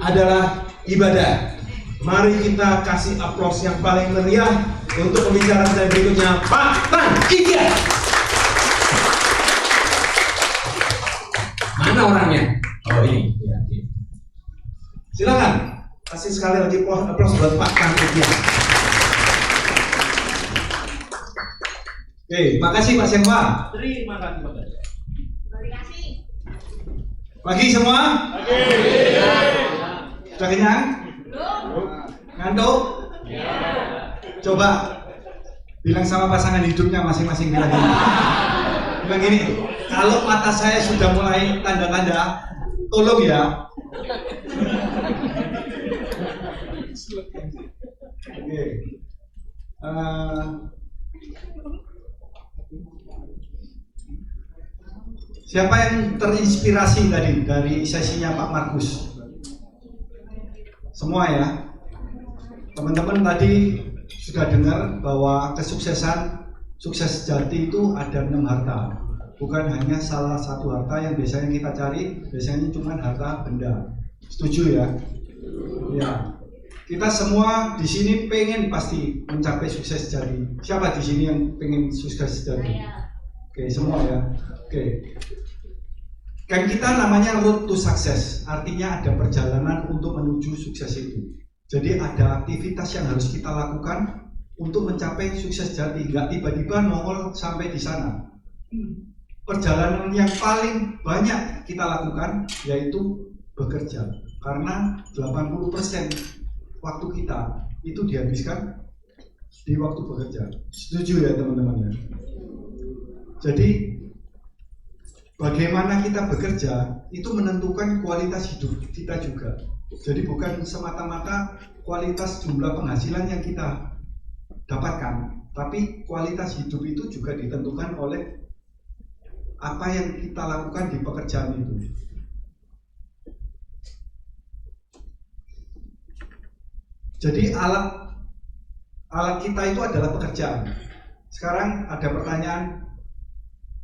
adalah ibadah. Mari kita kasih aplaus yang paling meriah untuk pembicara saya berikutnya, Pak Tan Ijaz. Mana orangnya? Oh ini. Ya, ini. Silakan kasih sekali lagi aplaus buat Pak Tan Ijaz. Oke, makasih Pak Senwa. Terima kasih Pak. Terima kasih. Pagi semua? Sudah kenyang? Ngantuk? Coba bilang sama pasangan hidupnya masing-masing bilang gini. Bilang gini, kalau mata saya sudah mulai tanda-tanda, tolong ya. Oke. Siapa yang terinspirasi tadi dari sesinya Pak Markus? Semua ya? Teman-teman tadi sudah dengar bahwa kesuksesan, sukses sejati itu ada 6 harta. Bukan hanya salah satu harta yang biasanya kita cari, biasanya cuma harta benda. Setuju ya? Ya. Kita semua di sini pengen pasti mencapai sukses sejati. Siapa di sini yang pengen sukses sejati? Oke, semua ya. Oke. Kan kita namanya road to success, artinya ada perjalanan untuk menuju sukses itu. Jadi ada aktivitas yang harus kita lakukan untuk mencapai sukses jati, nggak tiba-tiba nongol sampai di sana. Perjalanan yang paling banyak kita lakukan yaitu bekerja, karena 80% waktu kita itu dihabiskan di waktu bekerja. Setuju ya teman-teman ya? Jadi bagaimana kita bekerja itu menentukan kualitas hidup kita juga. Jadi bukan semata-mata kualitas jumlah penghasilan yang kita dapatkan, tapi kualitas hidup itu juga ditentukan oleh apa yang kita lakukan di pekerjaan itu. Jadi alat kita itu adalah pekerjaan. Sekarang ada pertanyaan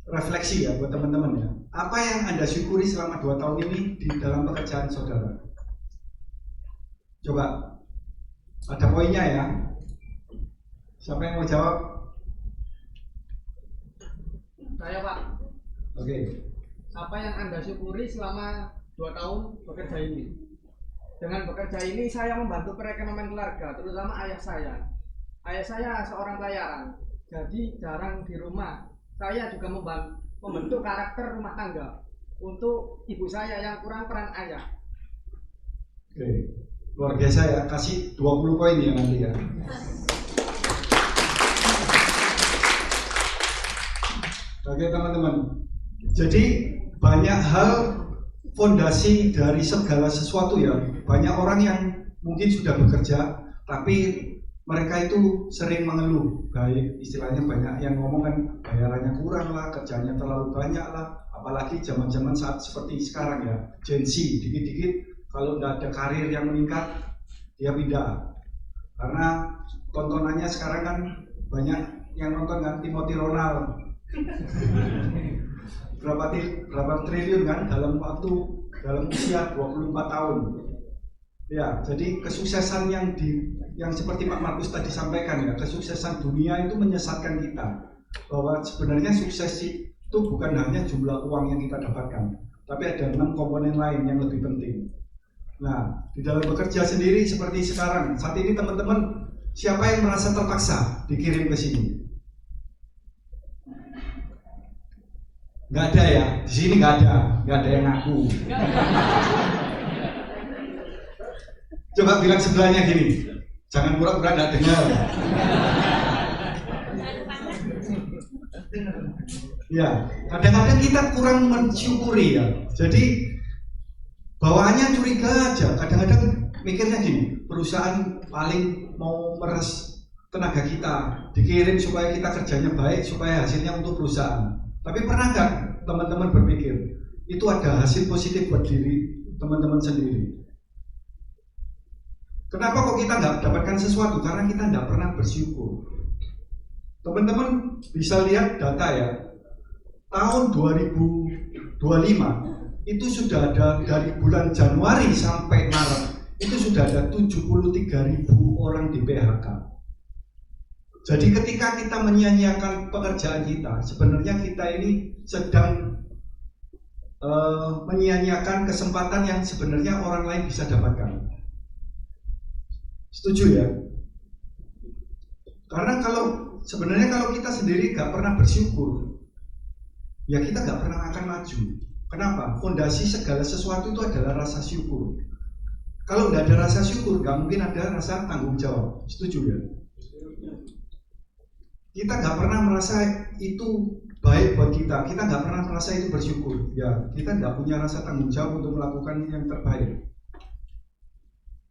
refleksi ya buat teman-teman ya. Apa yang Anda syukuri selama 2 tahun ini di dalam pekerjaan saudara? Coba, ada poinnya ya. Siapa yang mau jawab? Saya Pak. Oke. Apa yang Anda syukuri selama 2 tahun bekerja ini? Dengan bekerja ini saya membantu perekonomian keluarga, terutama ayah saya. Ayah saya seorang bayaran, jadi jarang di rumah. Saya juga membentuk karakter rumah tangga untuk ibu saya yang kurang peran ayah. Oke, luar biasa ya, kasih 20 poin ya nanti ya. Oke teman-teman, jadi banyak hal fondasi dari segala sesuatu ya. Banyak orang yang mungkin sudah bekerja, tapi mereka itu sering mengeluh, baik istilahnya banyak yang ngomong kan bayarannya kurang lah, kerjanya terlalu banyak lah, apalagi zaman-zaman saat seperti sekarang ya, Gen Z, dikit-dikit kalau nggak ada karir yang meningkat, dia pindah. Karena tontonannya sekarang kan banyak yang nonton kan, Timothy Ronald, berapa triliun kan dalam usia 24 tahun. Ya, jadi kesuksesan yang seperti Pak Markus tadi sampaikan ya, kesuksesan dunia itu menyesatkan kita bahwa sebenarnya sukses itu bukan hanya jumlah uang yang kita dapatkan, tapi ada 6 komponen lain yang lebih penting. Nah, di dalam bekerja sendiri seperti sekarang, saat ini teman-teman, siapa yang merasa terpaksa dikirim ke sini? Nggak ada ya, di sini nggak ada yang ngaku. Coba bilang sebelahnya gini, jangan pura-pura nggak dengar. Ya, kadang-kadang kita kurang mensyukuri ya. Jadi bawaannya curiga aja. Kadang-kadang mikirnya gini, perusahaan paling mau meres tenaga kita, dikirim supaya kita kerjanya baik, supaya hasilnya untuk perusahaan. Tapi pernah nggak teman-teman berpikir itu ada hasil positif buat diri teman-teman sendiri? Kenapa kok kita nggak dapatkan sesuatu? Karena kita nggak pernah bersyukur. Teman-teman bisa lihat data ya, tahun 2025 itu sudah ada dari bulan Januari sampai Maret sudah ada 73.000 orang di PHK. Jadi ketika kita menyia-nyiakan pekerjaan kita, sebenarnya kita ini sedang menyia-nyiakan kesempatan yang sebenarnya orang lain bisa dapatkan. Setuju ya? Karena sebenarnya kalau kita sendiri gak pernah bersyukur, ya kita gak pernah akan maju. Kenapa? Fondasi segala sesuatu itu adalah rasa syukur. Kalau nggak ada rasa syukur, nggak mungkin ada rasa tanggung jawab. Setuju ya? Kita nggak pernah merasa itu baik buat kita. Kita nggak pernah merasa itu bersyukur. Ya, kita nggak punya rasa tanggung jawab untuk melakukan yang terbaik.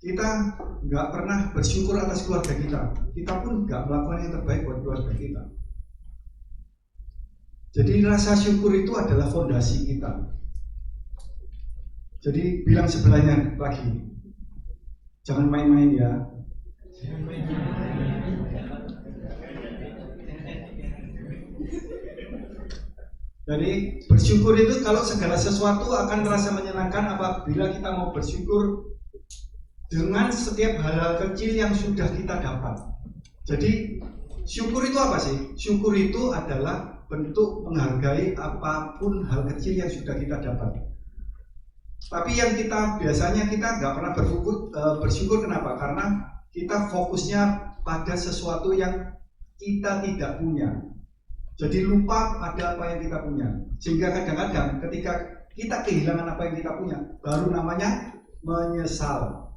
Kita nggak pernah bersyukur atas keluarga kita. Kita pun nggak melakukan yang terbaik buat keluarga kita. Jadi rasa syukur itu adalah fondasi kita. Jadi bilang sebelahnya lagi, jangan main-main ya. Jadi bersyukur itu kalau segala sesuatu akan terasa menyenangkan apabila kita mau bersyukur dengan setiap hal-hal kecil yang sudah kita dapat. Jadi syukur itu apa sih? Syukur itu adalah bentuk menghargai apapun hal kecil yang sudah kita dapat. Tapi yang biasanya kita nggak pernah bersyukur kenapa? Karena kita fokusnya pada sesuatu yang kita tidak punya. Jadi lupa pada apa yang kita punya. Sehingga kadang-kadang ketika kita kehilangan apa yang kita punya, baru namanya menyesal.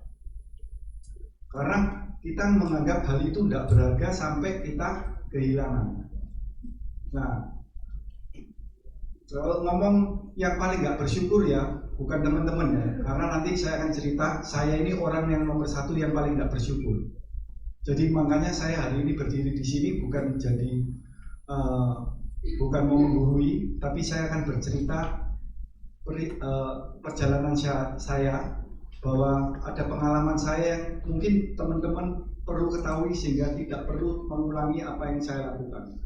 Karena kita menganggap hal itu tidak berharga sampai kita kehilangan. Nah, kalau ngomong yang paling nggak bersyukur ya, bukan teman-teman ya, karena nanti saya akan cerita, saya ini orang yang nomor satu yang paling nggak bersyukur. Jadi makanya saya hari ini berdiri di sini bukan bukan mau menggurui, tapi saya akan bercerita perjalanan saya, bahwa ada pengalaman saya yang mungkin teman-teman perlu ketahui sehingga tidak perlu mengulangi apa yang saya lakukan.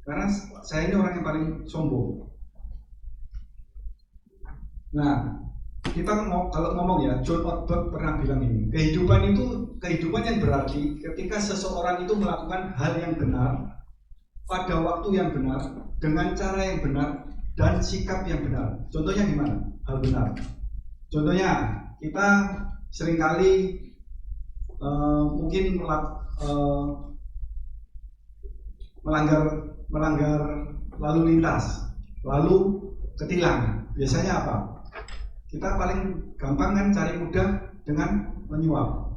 Karena saya ini orang yang paling sombong. Nah, kita kalau ngomong ya, John Ortberg pernah bilang ini, kehidupan yang berarti ketika seseorang itu melakukan hal yang benar pada waktu yang benar dengan cara yang benar dan sikap yang benar. Contohnya gimana? Hal benar. Contohnya kita seringkali mungkin melanggar lalu lintas, lalu ketilang. Biasanya apa? Kita paling gampang kan cari mudah dengan menyuap.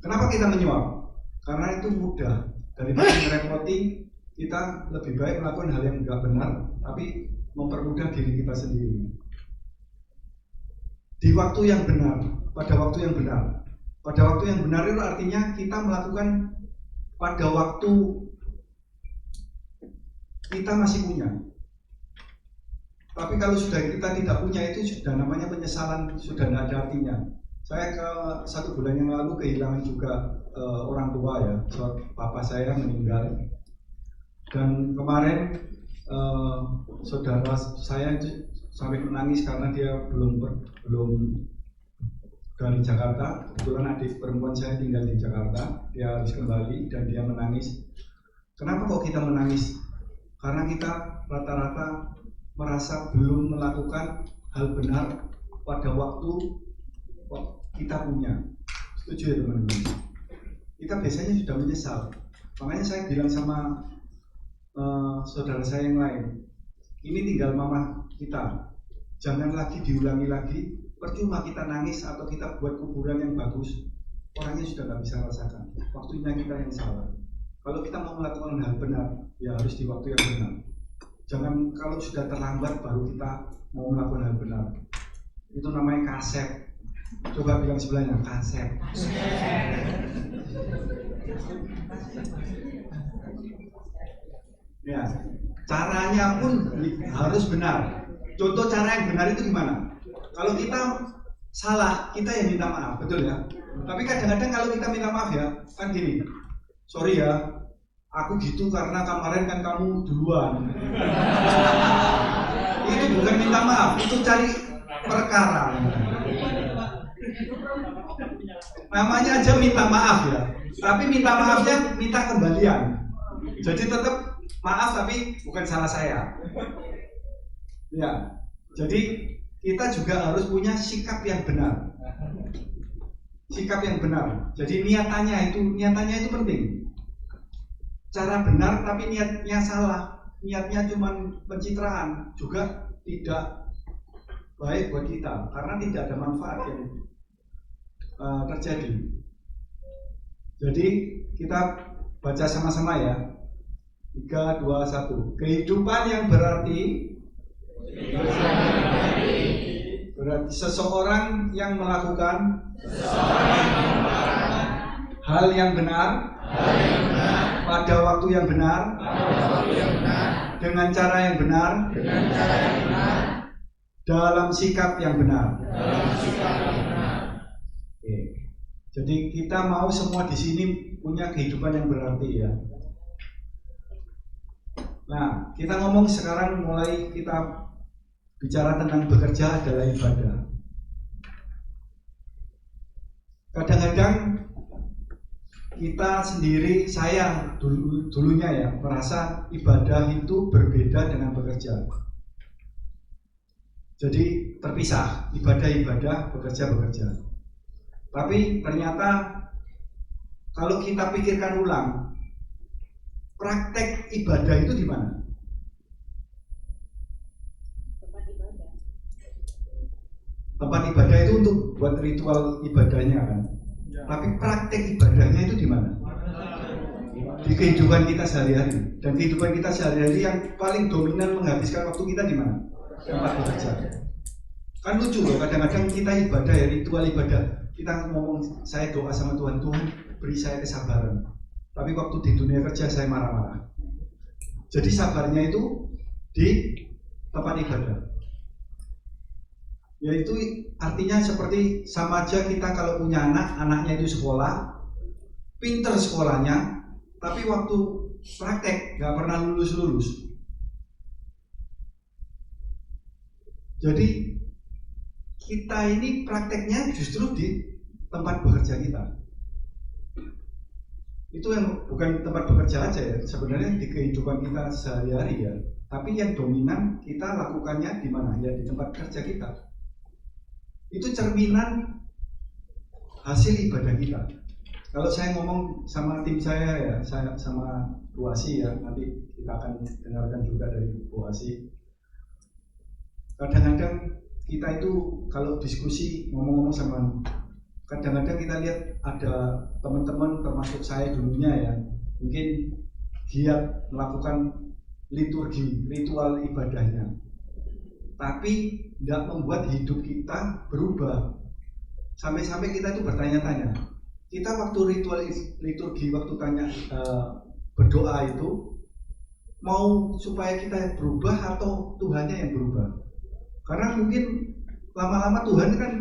Kenapa kita menyuap? Karena itu mudah. Daripada merepoti, kita lebih baik melakukan hal yang enggak benar, tapi mempermudah diri kita sendiri. Di waktu yang benar, pada waktu yang benar. Pada waktu yang benar itu artinya kita melakukan pada waktu kita masih punya. Tapi kalau sudah kita tidak punya, itu sudah namanya penyesalan, sudah tidak ada artinya. Saya ke 1 bulan yang lalu kehilangan juga orang tua ya, papa saya meninggal. Dan kemarin saudara saya sampai menangis karena dia belum dari Jakarta. Kebetulan adik perempuan saya tinggal di Jakarta, dia harus kembali dan dia menangis. Kenapa kok kita menangis? Karena kita rata-rata merasa belum melakukan hal benar pada waktu kita punya. Setuju ya teman-teman? Kita biasanya sudah menyesal. Makanya saya bilang sama saudara saya yang lain, ini tinggal mama kita, jangan lagi diulangi lagi. Percuma kita nangis atau kita buat kuburan yang bagus, orangnya sudah nggak bisa rasakan. Waktunya kita yang salah. Kalau kita mau melakukan hal benar, ya harus di waktu yang benar. Jangan kalau sudah terlambat baru kita mau melakukan hal benar. Itu namanya kasep. Coba bilang sebelahnya, kasep. Ya, caranya pun harus benar. Contoh cara yang benar itu gimana? Kalau kita salah, kita yang minta maaf, betul ya? Tapi kadang-kadang kalau kita minta maaf ya, kan gini, sorry ya, aku gitu karena kemarin kan kamu duluan. Itu bukan minta maaf, itu cari perkara. Namanya aja minta maaf ya, tapi minta maafnya minta kembalian. Jadi tetap maaf tapi bukan salah saya. Ya, jadi kita juga harus punya sikap yang benar. Sikap yang benar. Jadi niatannya itu penting. Cara benar tapi niatnya salah. Niatnya cuma pencitraan juga tidak baik buat kita karena tidak ada manfaat yang terjadi. Jadi kita baca sama-sama ya. 3, 2, 1. Kehidupan yang berarti seseorang yang melakukan hal yang benar pada waktu yang benar dengan cara yang benar dalam sikap yang benar. Oke. Jadi kita mau semua di sini punya kehidupan yang berarti ya. Nah, kita ngomong sekarang mulai kita bicara tentang bekerja adalah ibadah. Kadang-kadang kita sendiri, saya dulunya ya, merasa ibadah itu berbeda dengan bekerja. Jadi terpisah, ibadah, bekerja. Tapi ternyata kalau kita pikirkan ulang, praktek ibadah itu di mana? Tempat ibadah itu untuk buat ritual ibadahnya kan. Ya. Tapi praktek ibadahnya itu di mana? Di kehidupan kita sehari-hari. Dan kehidupan kita sehari-hari yang paling dominan menghabiskan waktu kita di mana? Tempat bekerja. Kan lucu loh, kadang-kadang kita ibadah ya, ritual ibadah. Kita ngomong, saya doa sama Tuhan, Tuhan beri saya kesabaran. Tapi waktu di dunia kerja saya marah-marah. Jadi sabarnya itu di tempat ibadah. Yaitu artinya seperti sama aja kita kalau punya anaknya itu sekolah, pinter sekolahnya, tapi waktu praktek nggak pernah lulus. Jadi kita ini prakteknya justru di tempat bekerja kita. Itu yang bukan tempat bekerja aja ya, sebenarnya di kehidupan kita sehari-hari ya. Tapi yang dominan kita lakukannya di mana? Ya di tempat kerja kita. Itu cerminan hasil ibadah kita. Kalau saya ngomong sama tim saya ya, saya sama Bu Asi ya, nanti kita akan dengarkan juga dari Bu Asi. Kadang-kadang kita itu kalau diskusi ngomong-ngomong sama, kadang-kadang kita lihat ada teman-teman termasuk saya dulunya ya, mungkin giat melakukan liturgi, ritual ibadahnya, tapi tidak membuat hidup kita berubah. Sampai-sampai kita itu bertanya-tanya, kita waktu ritual liturgi, waktu berdoa itu mau supaya kita berubah atau Tuhannya yang berubah? Karena mungkin lama-lama Tuhan kan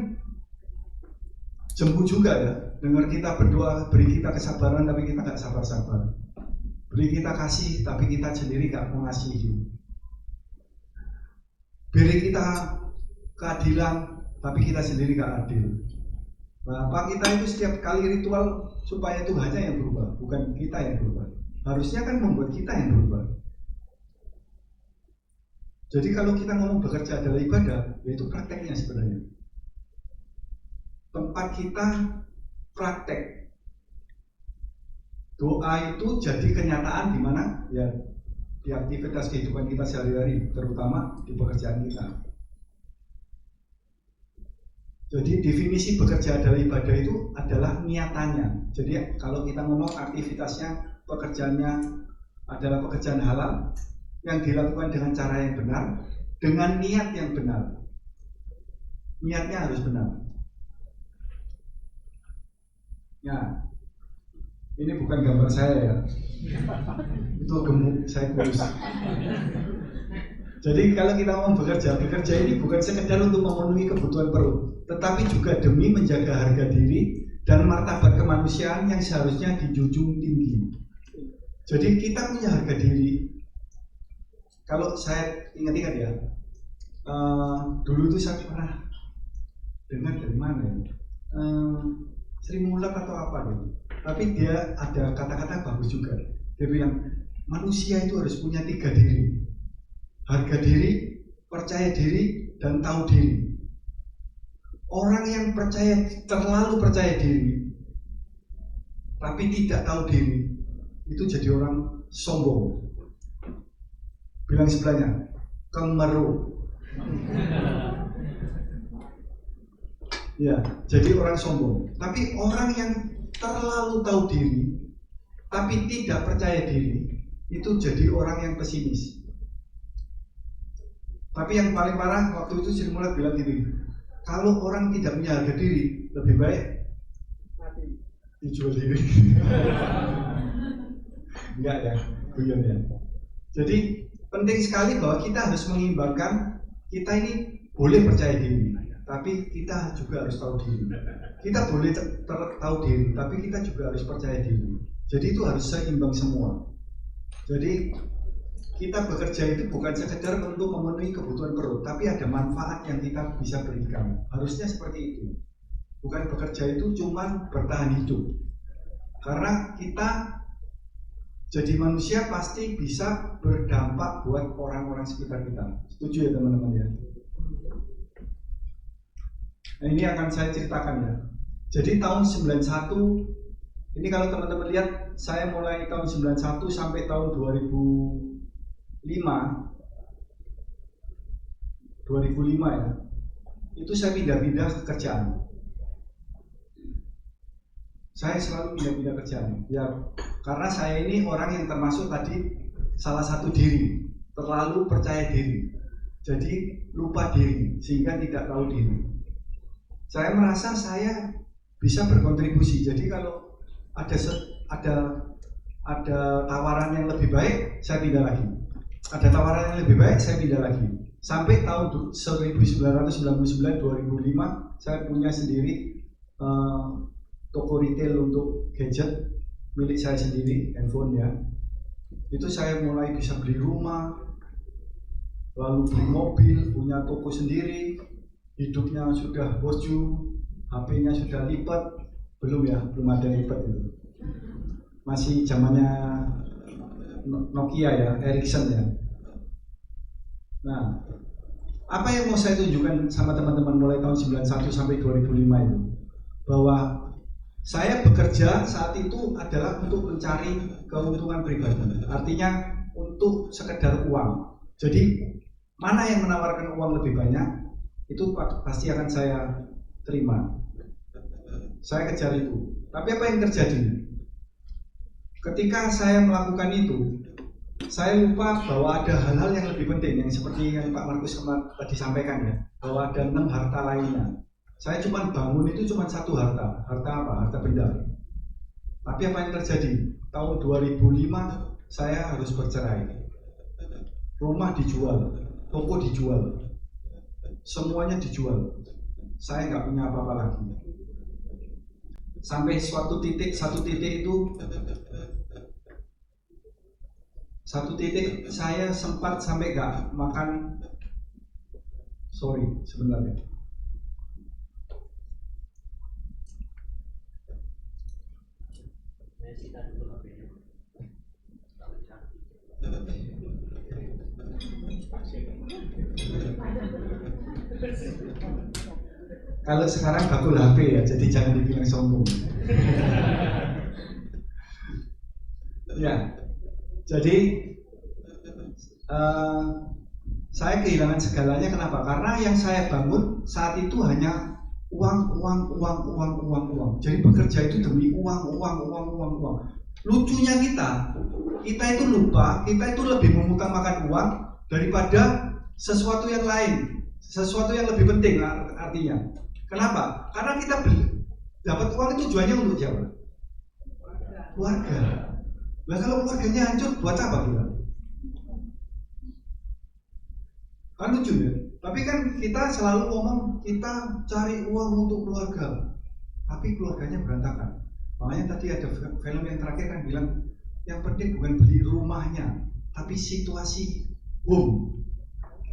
jemu juga ya, dengar kita berdoa, beri kita kesabaran tapi kita gak sabar-sabar, beri kita kasih tapi kita sendiri gak mengasihi, beri kita keadilan tapi kita sendiri gak adil. Nah, apa kita itu setiap kali ritual supaya Tuhannya yang berubah, bukan kita yang berubah. Harusnya kan membuat kita yang berubah. Jadi kalau kita ngomong bekerja adalah ibadah, yaitu prakteknya sebenarnya. Tempat kita praktek. Doa itu jadi kenyataan di mana? Ya di aktivitas kehidupan kita sehari-hari, terutama di pekerjaan kita. Jadi definisi bekerja adalah ibadah itu adalah niatannya. Jadi kalau kita ngomong aktivitasnya, pekerjaannya adalah pekerjaan halal yang dilakukan dengan cara yang benar, dengan niat yang benar. Niatnya harus benar. Ya, ini bukan gambar saya ya. Itu gemuk, saya kurus. Jadi kalau kita ngomong bekerja ini bukan sekedar untuk memenuhi kebutuhan perut, tetapi juga demi menjaga harga diri dan martabat kemanusiaan yang seharusnya dijunjung tinggi. Jadi kita punya harga diri. Kalau saya ingat-ingat ya, dulu itu saya pernah dengar dari mana ya, Sri Mulat atau apa gitu. Tapi dia ada kata-kata bagus juga. Dia bilang manusia itu harus punya 3 diri. Harga diri, percaya diri, dan tahu diri. Orang yang terlalu percaya diri tapi tidak tahu diri itu jadi orang sombong. Bilang sebelahnya kemeru. Ya, jadi orang sombong. Tapi orang yang terlalu tahu diri tapi tidak percaya diri itu jadi orang yang pesimis. Tapi yang paling parah waktu itu Sri Mulat bilang gini, kalau orang tidak punya harga diri lebih baik mati, dijual diri. Enggak ya, guyon ya. Jadi penting sekali bahwa kita harus mengimbangkan. Kita ini boleh percaya diri, tapi kita juga harus tahu diri. Kita boleh tahu diri, tapi kita juga harus percaya diri. Jadi itu harus seimbang semua. Jadi kita bekerja itu bukan sekedar untuk memenuhi kebutuhan perut, tapi ada manfaat yang kita bisa berikan. Harusnya seperti itu. Bukan bekerja itu cuma bertahan hidup. Karena kita jadi manusia pasti bisa berdampak buat orang-orang sekitar kita. Setuju ya teman-teman ya? Nah ini akan saya ceritakan ya. Jadi tahun 91, ini kalau teman-teman lihat, saya mulai tahun 91 sampai tahun 2005 ya. Itu saya pindah-pindah kerjaan. Saya selalu pindah-pindah kerjaan. Ya, karena saya ini orang yang termasuk tadi salah satu diri, terlalu percaya diri. Jadi lupa diri sehingga tidak tahu diri. Saya merasa saya bisa berkontribusi. Jadi kalau ada tawaran yang lebih baik, saya pindah lagi. Ada tawaran yang lebih baik, saya pindah lagi. Sampai tahun 1999-2005 saya punya sendiri toko retail untuk gadget milik saya sendiri, handphone ya. Itu saya mulai bisa beli rumah, lalu beli mobil, punya toko sendiri, hidupnya sudah boju, HP-nya sudah lipat, belum ya, belum ada lipat itu. Masih zamannya Nokia ya, Ericsson ya. Nah, apa yang mau saya tunjukkan sama teman-teman mulai tahun 91 sampai 2005 itu, bahwa saya bekerja saat itu adalah untuk mencari keuntungan pribadi, artinya untuk sekedar uang. Jadi mana yang menawarkan uang lebih banyak, itu pasti akan saya terima. Saya kejar itu. Tapi apa yang terjadi? Ketika saya melakukan itu, saya lupa bahwa ada hal-hal yang lebih penting, yang seperti yang Pak Markus tadi sampaikan ya, bahwa ada 6 harta lainnya. Saya cuma bangun itu cuma 1 harta. Harta apa? Harta benda. Tapi apa yang terjadi? Tahun 2005 saya harus bercerai. Rumah dijual, toko dijual, semuanya dijual. Saya nggak punya apa-apa lagi. Sampai satu titik saya sempat sampai nggak makan. Sorry, sebentar ya. Kalau sekarang bakul HP ya, jadi jangan dibilang sombong. Ya, jadi saya kehilangan segalanya. Kenapa? Karena yang saya bangun saat itu hanya uang. Jadi bekerja itu demi uang. Lucunya kita itu lupa, kita itu lebih mengutamakan uang daripada sesuatu yang lain, sesuatu yang lebih penting artinya. Kenapa? Karena kita dapat uang itu tujuannya untuk siapa? Keluarga. Nah kalau keluarganya hancur, buat apa kita? Kan lucu ya. Tapi kan kita selalu ngomong kita cari uang untuk keluarga, tapi keluarganya berantakan. Makanya tadi ada film yang terakhir kan bilang yang penting bukan beli rumahnya, tapi situasi home.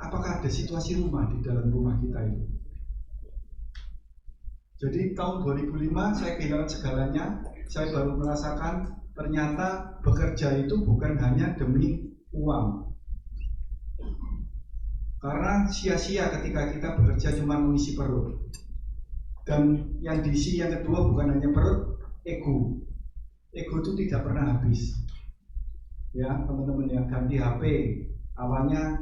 Apakah ada situasi rumah di dalam rumah kita itu? Jadi tahun 2005 saya kehilangan segalanya. Saya baru merasakan ternyata bekerja itu bukan hanya demi uang. Karena sia-sia ketika kita bekerja cuma mengisi perut. Dan yang diisi yang kedua bukan hanya perut, ego. Ego itu tidak pernah habis. Ya teman-teman, yang ganti HP awalnya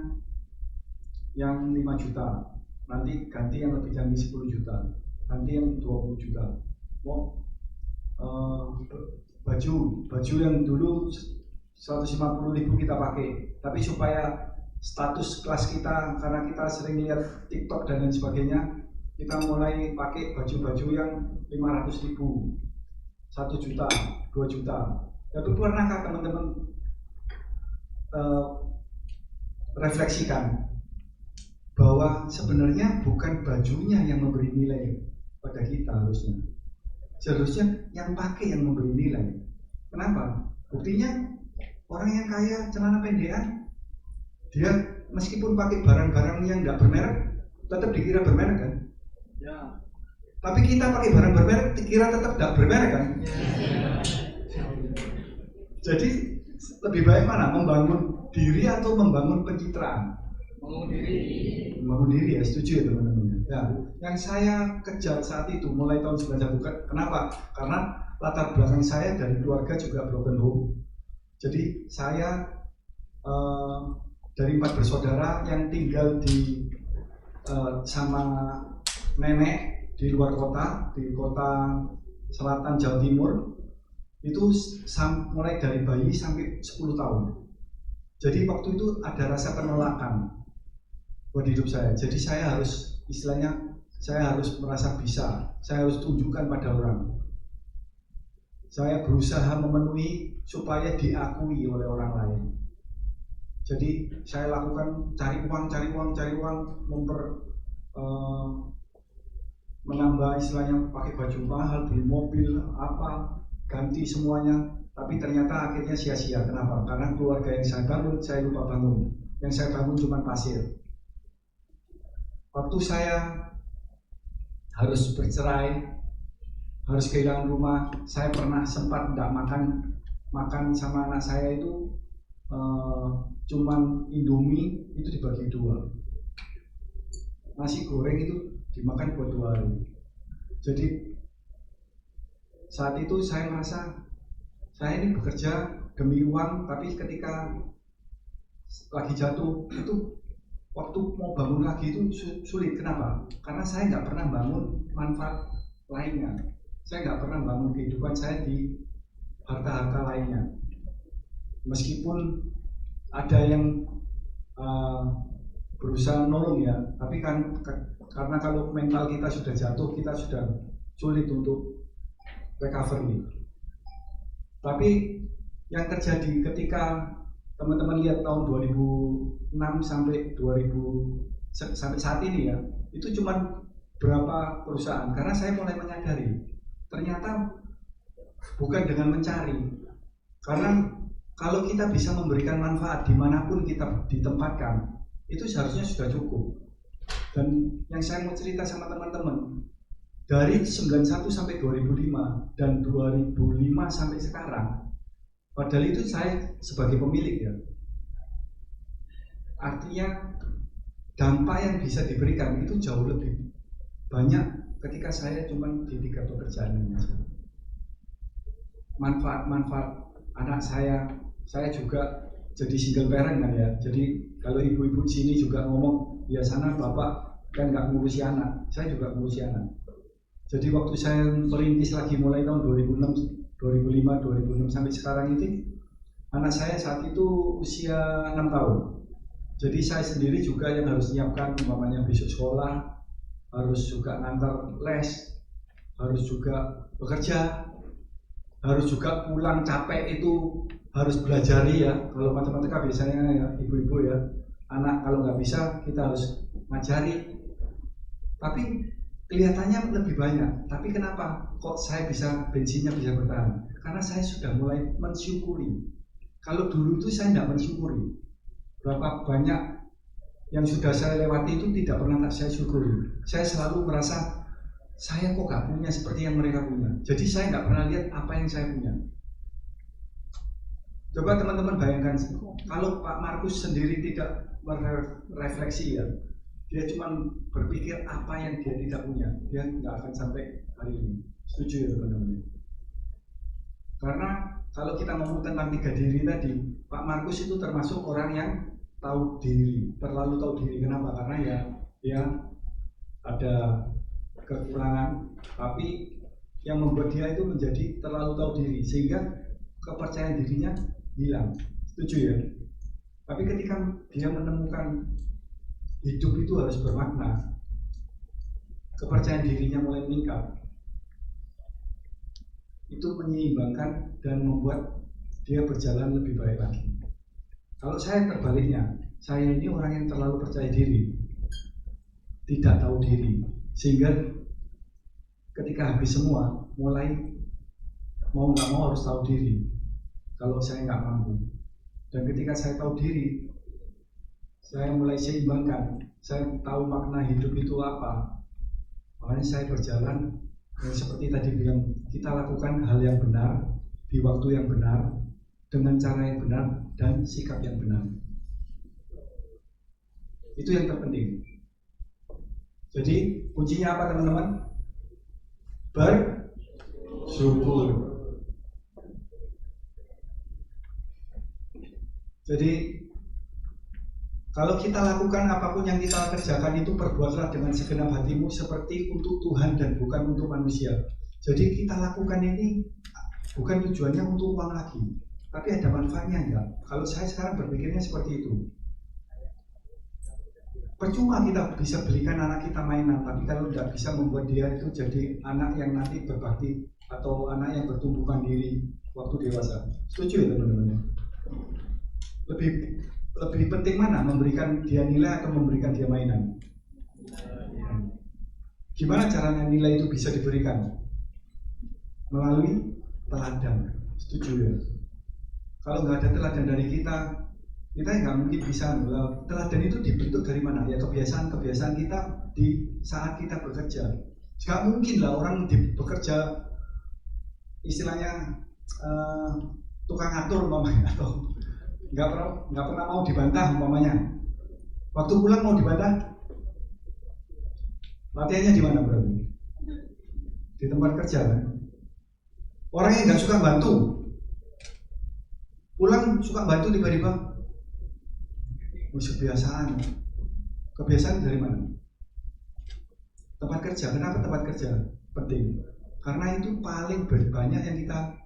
yang 5 juta, nanti ganti yang lebih canggih 10 juta, ganti yang 20 juta. Baju yang dulu 150.000 kita pakai, tapi supaya status kelas kita, karena kita sering lihat TikTok dan lain sebagainya, kita mulai pakai baju-baju yang 500.000, 1 juta, 2 juta. Tapi pernahkah teman-teman refleksikan bahwa sebenarnya bukan bajunya yang memberi nilai pada kita harusnya. Seharusnya yang pakai yang memberi nilai. Kenapa? Buktinya orang yang kaya celana pendekan, dia meskipun pakai barang-barang yang nggak bermerek, tetap dikira bermerek kan? Ya. Tapi kita pakai barang bermerek, dikira tetap nggak bermerek kan? Jadi lebih baik mana? Membangun diri atau membangun pencitraan? Membangun diri ya, setuju ya teman-teman. Ya, yang saya kejar saat itu mulai tahun 91. Kenapa? Karena latar belakang saya dari keluarga juga broken home. Jadi saya dari 4 bersaudara yang tinggal di sama nenek di luar kota, di kota selatan Jawa Timur, itu mulai dari bayi sampai 10 tahun. Jadi waktu itu ada rasa penolakan buat hidup saya. Jadi saya harus, istilahnya saya harus merasa bisa, saya harus tunjukkan pada orang. Saya berusaha memenuhi supaya diakui oleh orang lain. Jadi saya lakukan cari uang, menambah istilahnya pakai baju mahal, beli mobil, apa, ganti semuanya. Tapi ternyata akhirnya sia-sia. Kenapa? Karena keluarga yang saya bangun, saya lupa bangun. Yang saya bangun cuma pasir. Waktu saya harus bercerai, harus kehilangan rumah, saya pernah sempat tidak makan sama anak saya itu cuman Indomie itu dibagi 2, nasi goreng itu dimakan buat 2 hari. Jadi saat itu saya merasa saya ini bekerja demi uang, tapi ketika lagi jatuh itu waktu mau bangun lagi itu sulit. Kenapa? Karena saya nggak pernah bangun manfaat lainnya. Saya nggak pernah bangun kehidupan saya di harta-harta lainnya. Meskipun ada yang berusaha nolong ya, tapi kan karena kalau mental kita sudah jatuh, kita sudah sulit untuk recovery. Tapi yang terjadi ketika teman-teman lihat tahun 2006 sampai saat ini ya, itu cuma berapa perusahaan. Karena saya mulai menyadari ternyata bukan dengan mencari. Karena kalau kita bisa memberikan manfaat dimanapun kita ditempatkan, itu seharusnya sudah cukup. Dan yang saya mau cerita sama teman-teman, dari 91 sampai 2005 dan 2005 sampai sekarang, padahal itu saya sebagai pemilik ya, artinya dampak yang bisa diberikan itu jauh lebih banyak ketika saya cuma di 3 pekerjaan ini. Manfaat anak saya juga jadi single parent kan ya. Jadi kalau ibu-ibu sini juga ngomong, ya sana bapak kan nggak ngurusi anak, saya juga ngurusi anak. Jadi waktu saya merintis lagi mulai tahun 2005 sampai sekarang ini, anak saya saat itu usia 6 tahun. Jadi saya sendiri juga yang harus menyiapkan umpamanya besok sekolah, harus juga ngantar les, harus juga bekerja, harus juga pulang capek itu harus belajar ya. Kalau matematika biasanya ya ibu-ibu ya, anak kalau nggak bisa kita harus ngajari. Tapi kelihatannya lebih banyak. Tapi kenapa kok saya bisa bensinnya bisa bertahan? Karena saya sudah mulai mensyukuri. Kalau dulu itu saya tidak mensyukuri. Berapa banyak yang sudah saya lewati itu tidak pernah saya syukuri. Saya selalu merasa saya kok gak punya seperti yang mereka punya. Jadi saya gak pernah lihat apa yang saya punya. Coba teman-teman bayangkan, kalau Pak Markus sendiri tidak merefleksi ya, dia cuma berpikir apa yang dia tidak punya, dia nggak akan sampai hari ini. Setuju ya teman-teman? Karena kalau kita ngomong tentang 3 diri tadi, Pak Markus itu termasuk orang yang tahu diri, terlalu tahu diri. Kenapa? Karena ya dia ada kekurangan, tapi yang membuat dia itu menjadi terlalu tahu diri, sehingga kepercayaan dirinya hilang. Setuju ya? Tapi ketika dia menemukan hidup itu harus bermakna, kepercayaan dirinya mulai meningkat, itu menyeimbangkan dan membuat dia berjalan lebih baik lagi. Kalau saya terbaliknya, saya ini orang yang terlalu percaya diri, tidak tahu diri, sehingga ketika habis semua, mulai mau nggak mau harus tahu diri. Kalau saya nggak mampu, dan ketika saya tahu diri, saya mulai seimbangkan. Saya tahu makna hidup itu apa. Makanya saya berjalan seperti tadi bilang, kita lakukan hal yang benar di waktu yang benar dengan cara yang benar dan sikap yang benar. Itu yang terpenting. Jadi kuncinya apa teman-teman? Bersyukur. Jadi kalau kita lakukan apapun yang kita kerjakan itu, perbuatlah dengan segenap hatimu seperti untuk Tuhan dan bukan untuk manusia. Jadi kita lakukan ini bukan tujuannya untuk uang lagi, tapi ada manfaatnya enggak? Kalau saya sekarang berpikirnya seperti itu. Percuma kita bisa belikan anak kita mainan, tapi kalau tidak bisa membuat dia itu jadi anak yang nanti berbakti atau anak yang bertumbuh mandiri waktu dewasa. Setuju ya teman-teman? Lebih penting mana, memberikan dia nilai atau memberikan dia mainan? Gimana caranya nilai itu bisa diberikan? Melalui teladan. Setuju ya? Kalau nggak ada teladan dari kita nggak mungkin bisa. Teladan itu dibentuk dari mana? Ya kebiasaan kita di saat kita bekerja. Nggak mungkin lah orang bekerja istilahnya tukang atur umpamanya, atau nggak pernah mau dibantah umpamanya. Waktu pulang mau dibantah, latihannya di mana berarti? Di tempat kerja kan? Orang yang nggak suka bantu, pulang suka bantu tiba-tiba, kebiasaan dari mana? Tempat kerja. Kenapa tempat kerja penting? Karena itu paling banyak yang kita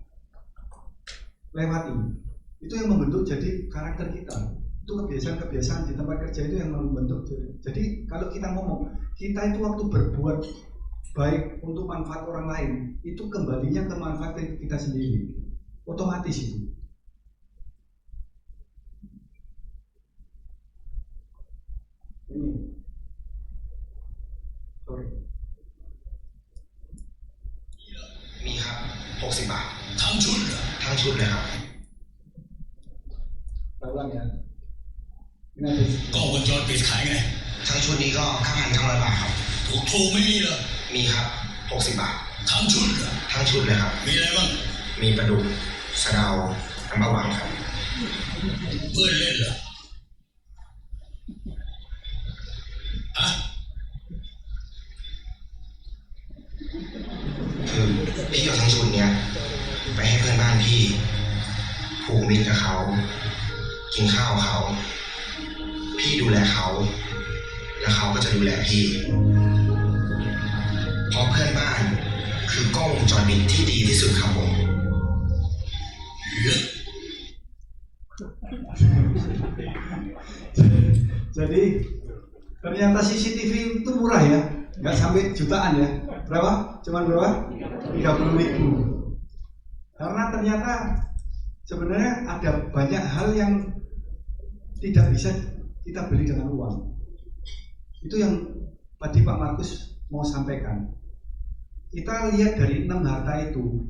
lewati. Itu yang membentuk jadi karakter kita. Itu kebiasaan di tempat kerja itu yang membentuk. Jadi kalau kita ngomong, kita itu waktu berbuat baik untuk manfaat orang lain, itu kembalinya ke manfaat kita sendiri. Otomatis itu. Ini. Sorry. มีครับ60 บาท ทั้งชุดเหรอ ทั้งชุดเลยครับ Ulang ya. Ini ada กล้องวงจรปิดขายไง ทั้งชุดนี้ก็ 9,900 บาทครับ ถูกไม่มีเหรอ มีครับ60 บาท ทั้งชุดเหรอ ทั้งชุดเลยครับ มีอะไรบ้าง มีปลาดุกสะเดาน้ำปลาหวานครับ เพื่อนเล่นเหรอฮะ คือพี่เอาทั้งชุดเนี้ยไปให้เพื่อนบ้านพี่ผูกมิตรกับเขากินข้าวเขาพี่ดูแลเขาแล้วเขาก็จะดูแลพี่เพราะเพื่อนบ้านคือกล้องวงจรปิดที่ดีที่สุดครับผม Jadi ternyata CCTV itu murah ya, nggak sampai jutaan ya. Berapa? Cuman berapa? 30.000. Karena ternyata sebenarnya ada banyak hal yang tidak bisa kita beli dengan uang. Itu yang tadi Pak Markus mau sampaikan. Kita lihat dari 6 harta itu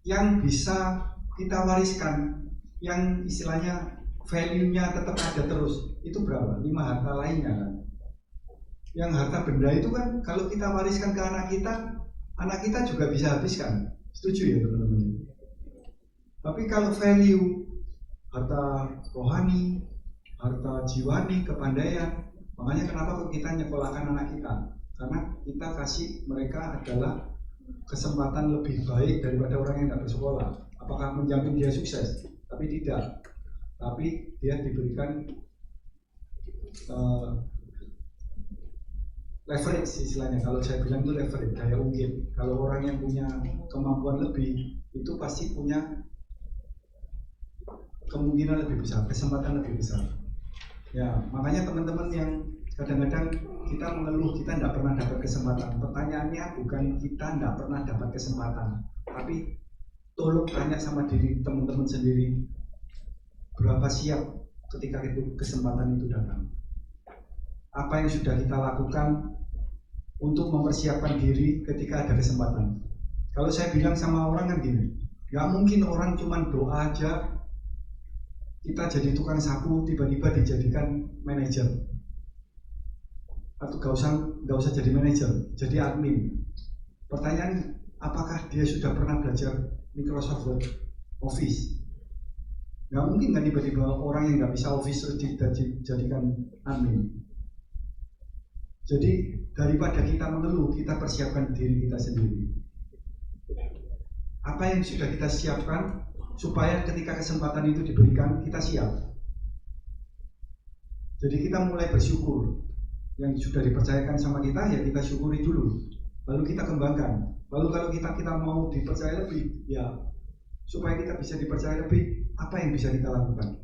yang bisa kita wariskan, yang istilahnya value-nya tetap ada terus, itu berapa? 5 harta lainnya kan. Yang harta benda itu kan kalau kita wariskan ke anak kita juga bisa habiskan. Setuju ya teman-teman? Tapi kalau value, harta rohani, harta jiwani, kepandaian, makanya kenapa kok kita nyekolahkan anak kita? Karena kita kasih mereka adalah kesempatan lebih baik daripada orang yang tidak bersekolah. Apakah menjamin dia sukses? Tapi tidak. Tapi dia diberikan leverage istilahnya. Kalau saya bilang itu leverage, daya ungkit. Kalau orang yang punya kemampuan lebih, itu pasti punya kemungkinan lebih besar, kesempatan lebih besar. Ya, makanya teman-teman yang kadang-kadang kita mengeluh kita tidak pernah dapat kesempatan. Pertanyaannya bukan kita tidak pernah dapat kesempatan, tapi tolong tanya sama diri teman-teman sendiri, berapa siap ketika itu kesempatan itu datang. Apa yang sudah kita lakukan untuk mempersiapkan diri ketika ada kesempatan. Kalau saya bilang sama orang kan gini, nggak mungkin orang cuma doa aja kita jadi tukang sapu tiba-tiba dijadikan manajer, atau gak usah jadi manajer, jadi admin. Pertanyaan, apakah dia sudah pernah belajar Microsoft Word, Office? Gak mungkin kan tiba-tiba orang yang gak bisa Office terus dijadikan admin. Jadi daripada kita mengeluh, kita persiapkan diri kita sendiri. Apa yang sudah kita siapkan supaya ketika kesempatan itu diberikan kita siap. Jadi kita mulai bersyukur. Yang sudah dipercayakan sama kita ya kita syukuri dulu, lalu kita kembangkan. Lalu kalau kita mau dipercaya lebih, ya supaya kita bisa dipercaya lebih, apa yang bisa kita lakukan?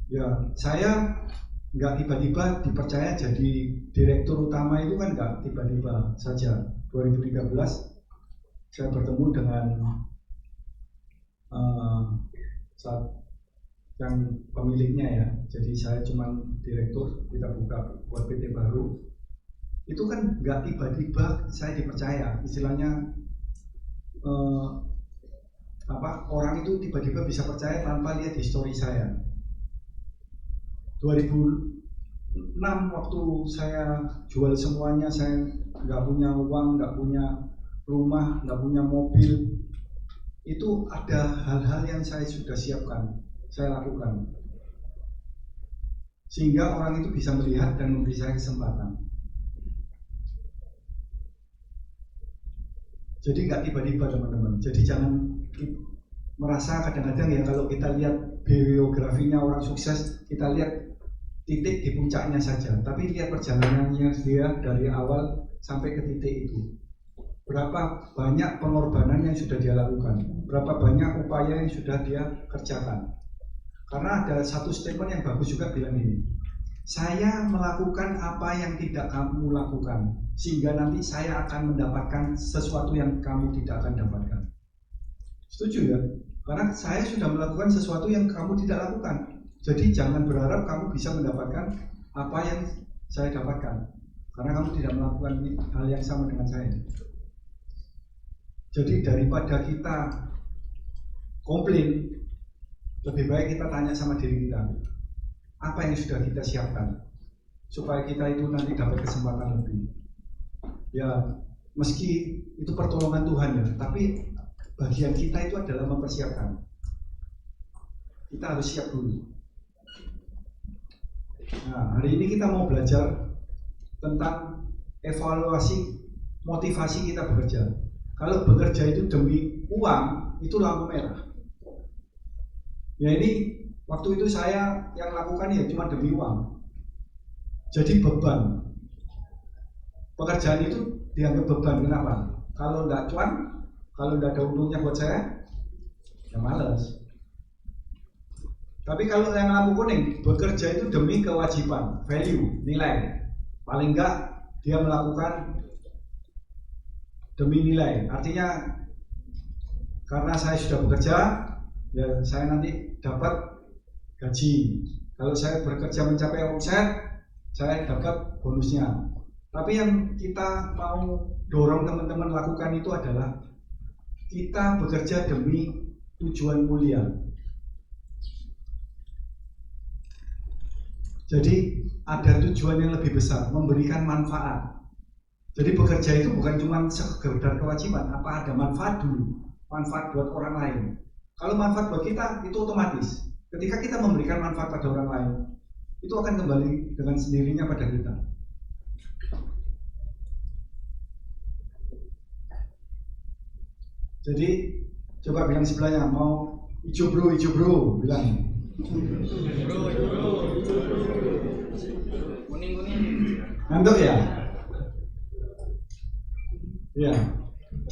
Ya saya nggak tiba-tiba dipercaya jadi direktur utama, itu kan nggak tiba-tiba saja. 2013 saya bertemu dengan saat yang pemiliknya ya, jadi saya cuma direktur, kita buat PT baru. Itu kan nggak tiba-tiba saya dipercaya, istilahnya orang itu tiba-tiba bisa percaya tanpa lihat histori saya. 2006 waktu saya jual semuanya, saya nggak punya uang, nggak punya rumah, nggak punya mobil, itu ada hal-hal yang saya sudah siapkan, saya lakukan, sehingga orang itu bisa melihat dan memberi saya kesempatan. Jadi nggak tiba-tiba teman-teman. Jadi jangan merasa kadang-kadang ya kalau kita lihat biografinya orang sukses, kita lihat titik di puncaknya saja, tapi lihat perjalanannya dia dari awal sampai ke titik itu. Berapa banyak pengorbanan yang sudah dia lakukan, berapa banyak upaya yang sudah dia kerjakan. Karena ada satu statement yang bagus juga bilang ini, saya melakukan apa yang tidak kamu lakukan, sehingga nanti saya akan mendapatkan sesuatu yang kamu tidak akan dapatkan. Setuju ya? Karena saya sudah melakukan sesuatu yang kamu tidak lakukan. Jadi jangan berharap kamu bisa mendapatkan apa yang saya dapatkan, karena kamu tidak melakukan hal yang sama dengan saya. Jadi daripada kita komplain, lebih baik kita tanya sama diri kita, apa yang sudah kita siapkan supaya kita itu nanti dapat kesempatan lebih. Ya meski itu pertolongan Tuhan ya, tapi bagian kita itu adalah mempersiapkan. Kita harus siap dulu. Nah, hari ini kita mau belajar tentang evaluasi motivasi kita bekerja. Kalau bekerja itu demi uang, itu lampu merah. Ya ini waktu itu saya yang lakukan ya cuma demi uang. Jadi beban. Pekerjaan itu dianggap beban. Kenapa? Kalau enggak cuan, kalau enggak ada untungnya buat saya, ya malas. Tapi kalau yang lampu kuning, bekerja itu demi kewajiban, value, nilai. Paling enggak dia melakukan demi nilai. Artinya karena saya sudah bekerja, ya saya nanti dapat gaji. Kalau saya bekerja mencapai omset, saya dapat bonusnya. Tapi yang kita mau dorong teman-teman lakukan itu adalah kita bekerja demi tujuan mulia. Jadi ada tujuan yang lebih besar, memberikan manfaat. Jadi bekerja itu bukan cuma sekedar kewajiban, apa ada manfaat dulu, manfaat buat orang lain. Kalau manfaat buat kita itu otomatis. Ketika kita memberikan manfaat pada orang lain, itu akan kembali dengan sendirinya pada kita. Jadi coba bilang sebelahnya, mau hijau bro, bilang. Kuning. Ngantuk ya? Ya.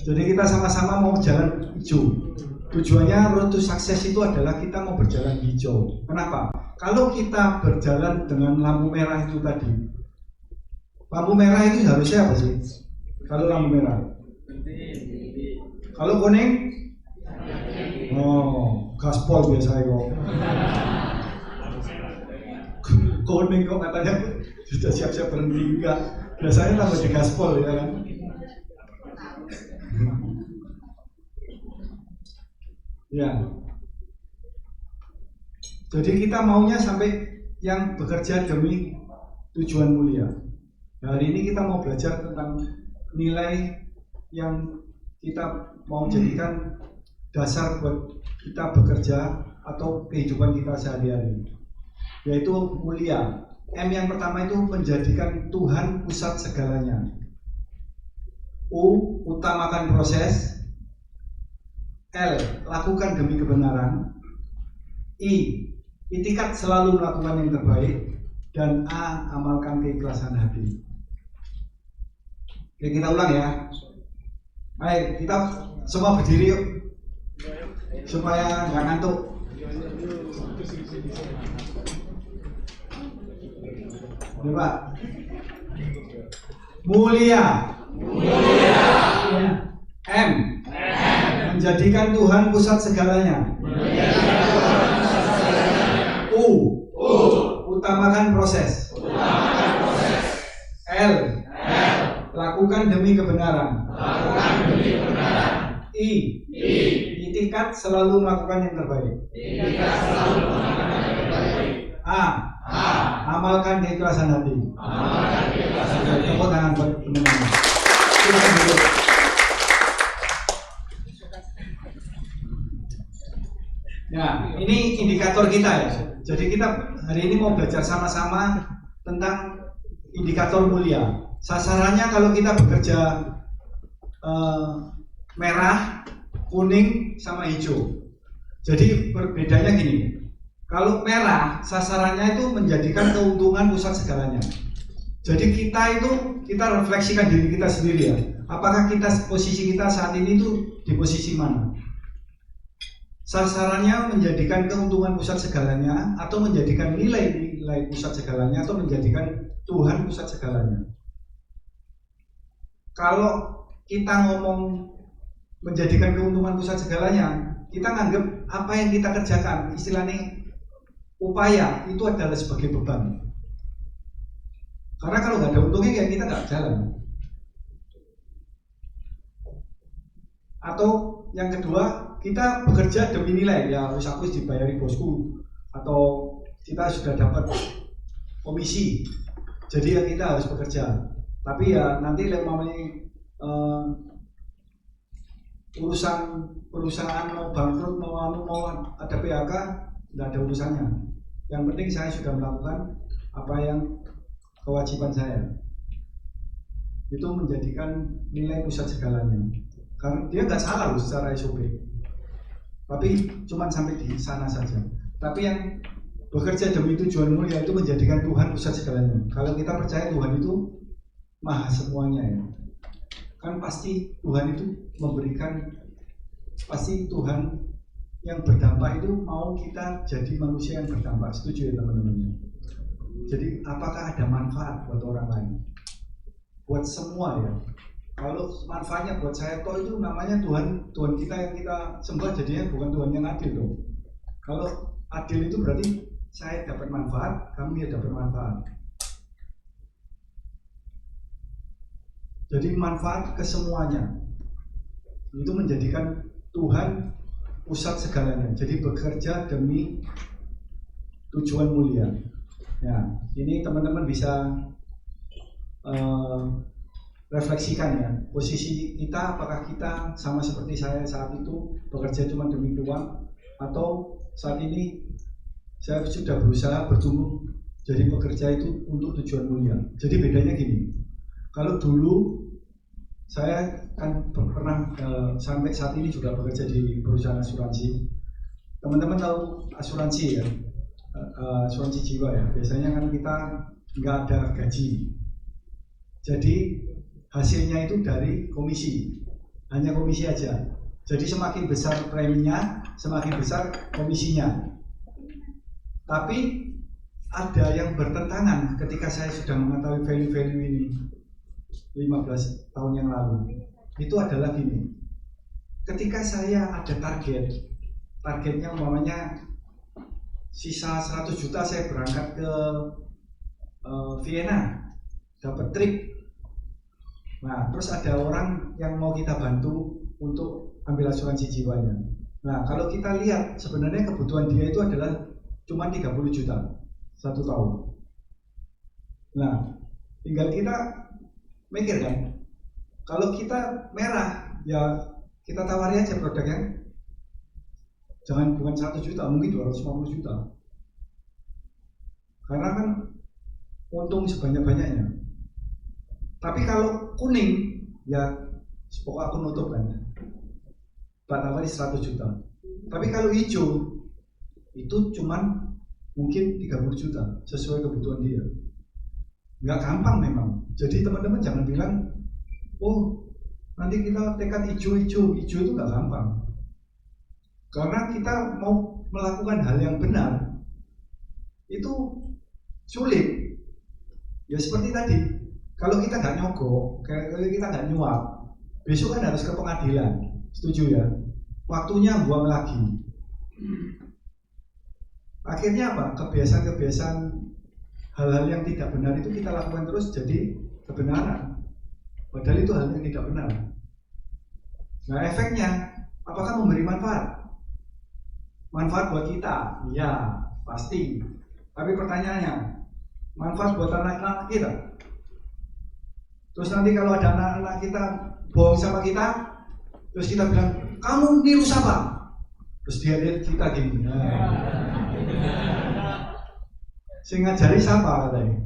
Jadi kita sama-sama mau jalan hijau. Tujuannya road to success itu adalah kita mau berjalan hijau. Kenapa? Kalau kita berjalan dengan lampu merah itu tadi, lampu merah itu harusnya apa sih? Kalau lampu merah, kalau kuning, oh gaspol biasa kok. Kuning kok katanya sudah siap-siap berhenti, enggak? Biasanya tambah di gaspol ya kan? Ya. Jadi kita maunya sampai yang bekerja demi tujuan mulia. Nah, hari ini kita mau belajar tentang nilai yang kita mau jadikan dasar buat kita bekerja atau kehidupan kita sehari-hari, yaitu mulia. M yang pertama itu menjadikan Tuhan pusat segalanya. U, utamakan proses. L, lakukan demi kebenaran. I, itikat selalu melakukan yang terbaik. Dan A, amalkan keikhlasan hati. Oke, kita ulang ya. Ayo, kita semua berdiri yuk, supaya nggak ngantuk. Coba. Mulia. M, menjadikan Tuhan pusat segalanya. U, utamakan proses. L, lakukan demi kebenaran. I, itikat selalu melakukan yang terbaik. A, amalkan keikhlasan hati. Tepuk tangan buat teman-teman. Silakan duduk. Ya, ini indikator kita ya. Jadi kita hari ini mau belajar sama-sama tentang indikator mulia. Sasarannya kalau kita bekerja merah, kuning, sama hijau. Jadi berbedanya gini. Kalau merah, sasarannya itu menjadikan keuntungan pusat segalanya. Jadi kita refleksikan diri kita sendiri ya. Apakah posisi kita saat ini itu di posisi mana? Sasarannya menjadikan keuntungan pusat segalanya, atau menjadikan nilai pusat segalanya, atau menjadikan Tuhan pusat segalanya. Kalau kita ngomong menjadikan keuntungan pusat segalanya, kita nganggap apa yang kita kerjakan, istilahnya upaya, itu adalah sebagai beban. Karena kalau nggak ada untungnya ya kita nggak jalan. Atau yang kedua, kita bekerja demi nilai, ya wis aku dibayari bosku, atau kita sudah dapat komisi, jadi ya kita harus bekerja. Tapi ya nanti urusan perusahaan mau bangkrut, mau ada PHK, tidak ada urusannya. Yang penting saya sudah melakukan apa yang kewajiban saya. Itu menjadikan nilai pusat segalanya. Karena dia nggak salah loh secara SOP, tapi cuma sampai di sana saja. Tapi yang bekerja demi tujuan mulia itu menjadikan Tuhan pusat segalanya. Kalau kita percaya Tuhan itu maha semuanya ya, kan pasti Tuhan itu memberikan, pasti Tuhan yang berdampak itu mau kita jadi manusia yang berdampak. Setuju ya teman-teman? Jadi apakah ada manfaat buat orang lain? Buat semua ya. Kalau manfaatnya buat saya toh, itu namanya Tuhan kita yang kita sembah jadinya bukan Tuhan yang adil dong. Kalau adil itu berarti saya dapat manfaat, kamu ya dapat manfaat. Jadi manfaat ke semuanya. Itu menjadikan Tuhan pusat segalanya. Jadi bekerja demi tujuan mulia. Ya, ini teman-teman bisa refleksikan ya, posisi kita, apakah kita sama seperti saya saat itu bekerja cuma demi uang, atau saat ini saya sudah berusaha bertumbuh jadi pekerja itu untuk tujuan mulia. Jadi bedanya gini, kalau dulu saya kan pernah sampai saat ini juga bekerja di perusahaan asuransi. Teman-teman tahu asuransi ya, asuransi jiwa ya. Biasanya kan kita nggak ada gaji, jadi hasilnya itu dari komisi, hanya komisi aja. Jadi semakin besar preminya, semakin besar komisinya. Tapi ada yang bertentangan ketika saya sudah mengetahui value-value ini 15 tahun yang lalu. Itu adalah gini, ketika saya ada targetnya umpamanya sisa 100 juta saya berangkat ke Vienna, dapat trip. Nah, terus ada orang yang mau kita bantu untuk ambil asuransi jiwanya. Nah, kalau kita lihat sebenarnya kebutuhan dia itu adalah cuma 30 juta 1 tahun. Nah, tinggal kita mikir kan, kalau kita merah ya kita tawari aja produknya, jangan bukan 100 juta, mungkin 250 juta, karena kan untung sebanyak-banyaknya. Tapi kalau kuning ya pokoknya aku nutup kan, tawari 100 juta. Tapi kalau hijau itu cuman mungkin 30 juta sesuai kebutuhan dia. Nggak gampang memang. Jadi teman-teman jangan bilang, oh nanti kita tekad hijau itu nggak gampang. Karena kita mau melakukan hal yang benar itu sulit. Ya seperti tadi, kalau kita nggak nyogok, kalau kita nggak nyuap, besok kan harus ke pengadilan. Setuju ya? Waktunya buang lagi. Akhirnya apa? Kebiasaan hal-hal yang tidak benar itu kita lakukan terus jadi kebenaran. Padahal itu hal yang tidak benar. Nah, efeknya apakah memberi manfaat? Manfaat buat kita? Ya, pasti. Tapi pertanyaannya, manfaat buat anak-anak kita? Terus nanti kalau ada anak-anak kita bohong sama kita, terus kita bilang, kamu niru siapa? Terus dia lihat kita gini. Saya ngajari siapa katanya.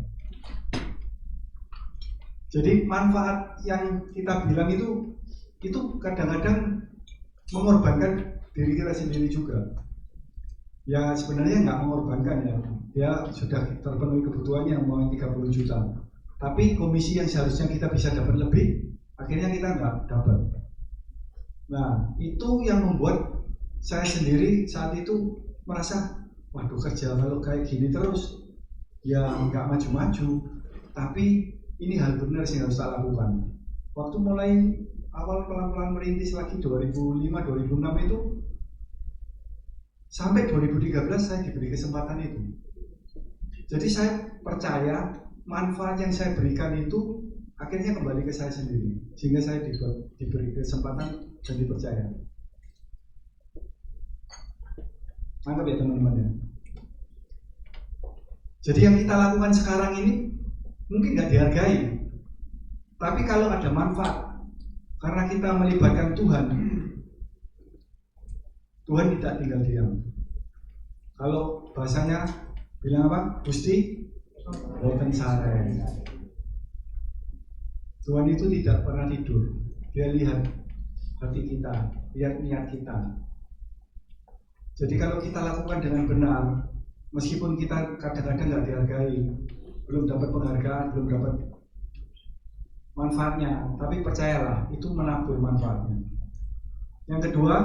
Jadi manfaat yang kita bilang itu kadang-kadang mengorbankan diri kita sendiri juga. Ya sebenarnya nggak mengorbankan ya. Dia sudah terpenuhi kebutuhannya mau 30 juta. Tapi komisi yang seharusnya kita bisa dapat lebih, akhirnya kita nggak dapat. Nah itu yang membuat saya sendiri saat itu merasa, waduh kerja kalau kayak gini terus ya nggak maju-maju. Tapi ini hal benar sih yang harus saya lakukan. Waktu mulai awal pelan-pelan merintis lagi 2005-2006 itu, sampai 2013 saya diberi kesempatan itu. Jadi saya percaya manfaat yang saya berikan itu akhirnya kembali ke saya sendiri, sehingga saya diberi kesempatan dan dipercaya. Mantap ya teman-teman ya. Jadi yang kita lakukan sekarang ini mungkin nggak dihargai, tapi kalau ada manfaat karena kita melibatkan Tuhan, Tuhan tidak tinggal diam. Kalau bahasanya bilang apa? Gusti boten sare. Tuhan itu tidak pernah tidur. Dia lihat hati kita, lihat niat kita. Jadi kalau kita lakukan dengan benar, meskipun kita kadang-kadang nggak dihargai, belum dapat penghargaan, belum dapat manfaatnya, tapi percayalah itu menabur manfaatnya. Yang kedua,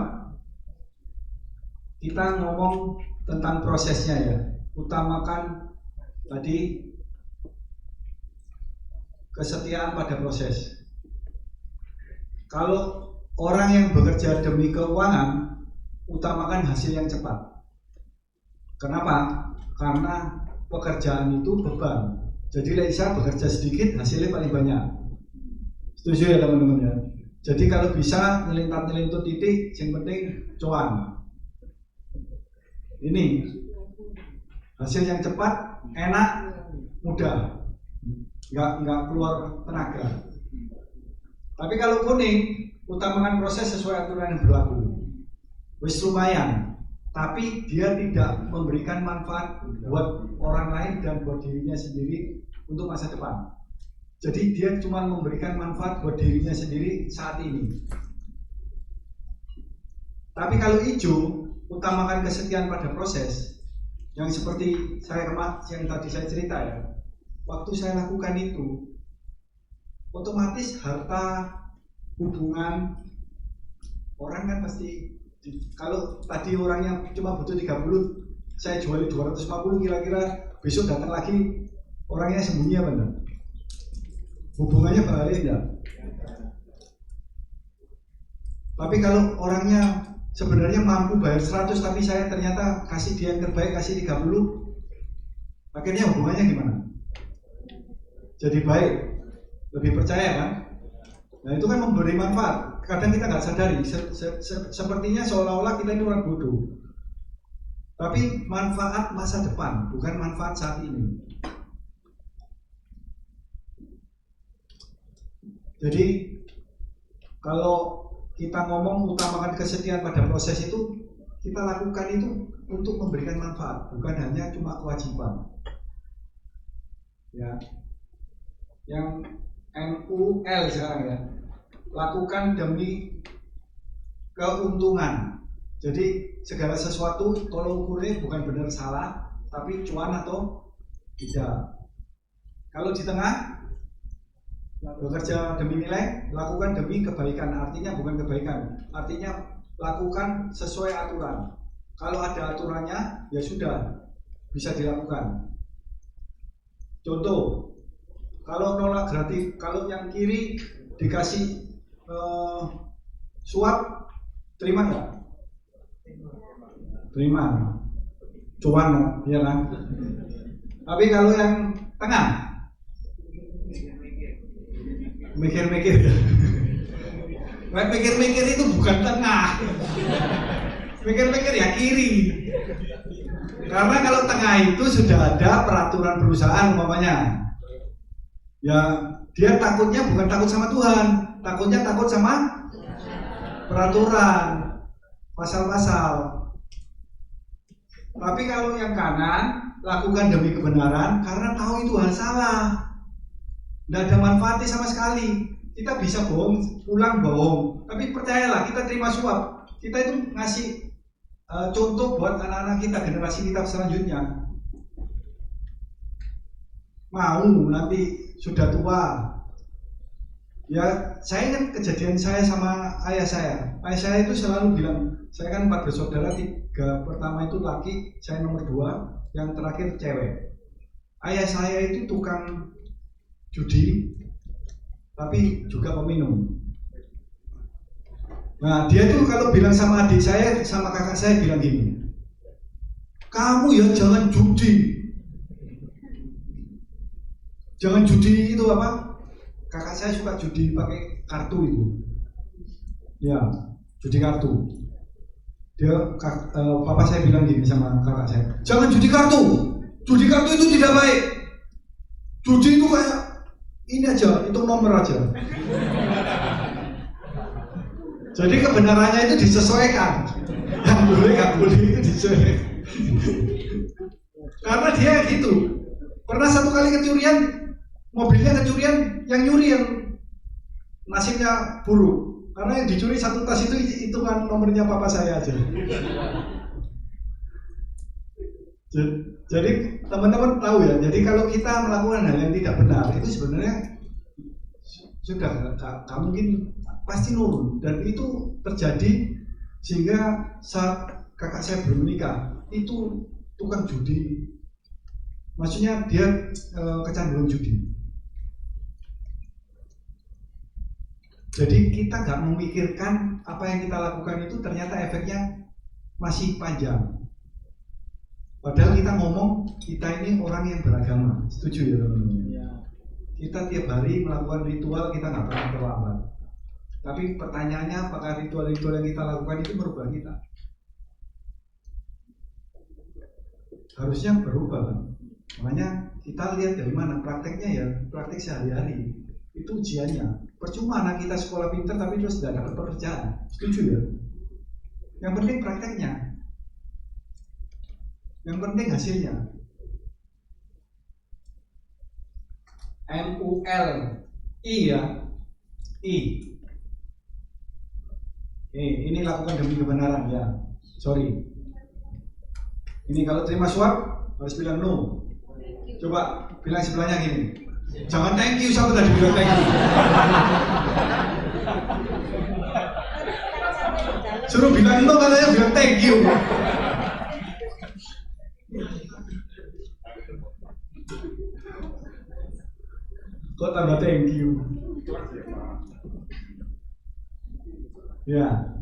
kita ngomong tentang prosesnya ya. Utamakan tadi kesetiaan pada proses. Kalau orang yang bekerja demi keuangan, utamakan hasil yang cepat. Kenapa? Karena pekerjaan itu beban. Jadi Leisa bekerja sedikit, hasilnya paling banyak. Setuju ya teman-teman ya? Jadi kalau bisa nyelintat-nyelintut titik, yang penting cuan. Ini hasil yang cepat, enak, mudah, nggak keluar tenaga. Tapi kalau kuning, utamakan proses sesuai aturan yang berlaku. Wis lumayan, tapi dia tidak memberikan manfaat buat orang lain dan buat dirinya sendiri untuk masa depan. Jadi dia cuma memberikan manfaat buat dirinya sendiri saat ini. Tapi kalau hijau, utamakan kesetiaan pada proses. Yang seperti yang tadi saya cerita ya. Waktu saya lakukan itu, otomatis harta, hubungan, orang kan pasti, kalau tadi orangnya cuma butuh 30, saya jual 250, kira-kira besok datang lagi orangnya sembunyi apa enggak? Hubungannya balik enggak? Tapi kalau orangnya sebenarnya mampu bayar 100 tapi saya ternyata kasih dia yang terbaik, kasih 30, akhirnya hubungannya gimana? Jadi baik, lebih percaya kan? Nah itu kan memberi manfaat. Kadang kita nggak sadari, sepertinya seolah-olah kita ini orang bodoh. Tapi manfaat masa depan, bukan manfaat saat ini. Jadi kalau kita ngomong utamakan kesetiaan pada proses itu, kita lakukan itu untuk memberikan manfaat, bukan hanya cuma kewajiban. Ya, yang NUL sekarang ya, lakukan demi keuntungan. Jadi segala sesuatu tolong ukurnya bukan benar salah, tapi cuan atau tidak. Kalau di tengah, bekerja demi nilai, lakukan demi kebaikan. Artinya bukan kebaikan, artinya lakukan sesuai aturan. Kalau ada aturannya, ya sudah bisa dilakukan. Contoh, kalau nolak gratis, kalau yang kiri dikasih suap, terima nggak? Terima, cuan ya kan. Tapi kalau yang tengah, mikir-mikir mikir-mikir itu bukan tengah, mikir-mikir ya kiri. Karena kalau tengah itu sudah ada peraturan perusahaan umpamanya, ya dia takutnya bukan takut sama Tuhan, takutnya takut sama peraturan, pasal-pasal. Tapi kalau yang kanan, lakukan demi kebenaran karena tahu itu hal salah, tidak ada manfaatnya sama sekali. Kita bisa bohong, pulang bohong, tapi percayalah, kita terima suap, kita itu ngasih contoh buat anak-anak kita, generasi kita selanjutnya. Mau nanti sudah tua, ya saya kan kejadian saya sama ayah saya itu selalu bilang, saya kan 4 bersaudara, 3 pertama itu laki, saya nomor 2, yang terakhir cewek. Ayah saya itu tukang judi, tapi juga peminum. Nah dia tuh kalau bilang sama adik saya, sama kakak saya bilang gini, kamu ya jangan judi. Jangan judi itu apa? Kakak saya suka judi pakai kartu itu. Ya, judi kartu. Papa saya bilang gini sama kakak saya, jangan judi kartu. Judi kartu itu tidak baik. Judi itu kayak ini aja, itu nomor aja. Jadi kebenarannya itu disesuaikan. Yang boleh nggak boleh itu disesuaikan. Karena dia gitu. Pernah satu kali kecurian, mobilnya kecurian, yang nyuri yang nasibnya buruk. Karena yang dicuri satu tas itu hitungan nomornya papa saya aja. Jadi teman-teman tahu ya. Jadi kalau kita melakukan hal yang tidak benar, itu sebenarnya sudah nggak mungkin, pasti nurun. Dan itu terjadi sehingga saat kakak saya belum menikah, itu tukang judi. Maksudnya dia kecanduan judi. Jadi kita nggak memikirkan apa yang kita lakukan itu ternyata efeknya masih panjang. Padahal kita ngomong kita ini orang yang beragama, setuju ya teman-teman? Ya. Kita tiap hari melakukan ritual, kita nggak pernah terlambat. Tapi pertanyaannya, apakah ritual-ritual yang kita lakukan itu merubah kita? harusnya berubah kan. Makanya kita lihat dari mana prakteknya ya, praktek sehari-hari itu ujiannya. Percuma anak kita sekolah pintar tapi terus tidak dapat pekerjaan, setuju ya? Yang penting prakteknya, yang penting hasilnya. MULI ya, I. Ini lakukan demi kebenaran ya. Sorry. Ini kalau terima suap harus bilang no. Coba bilang sebelahnya gini. Jangan thank you, siapa tadi bilang thank you? Suruh bilang no, katanya bilang thank you. Kok tambah thank you? Ya.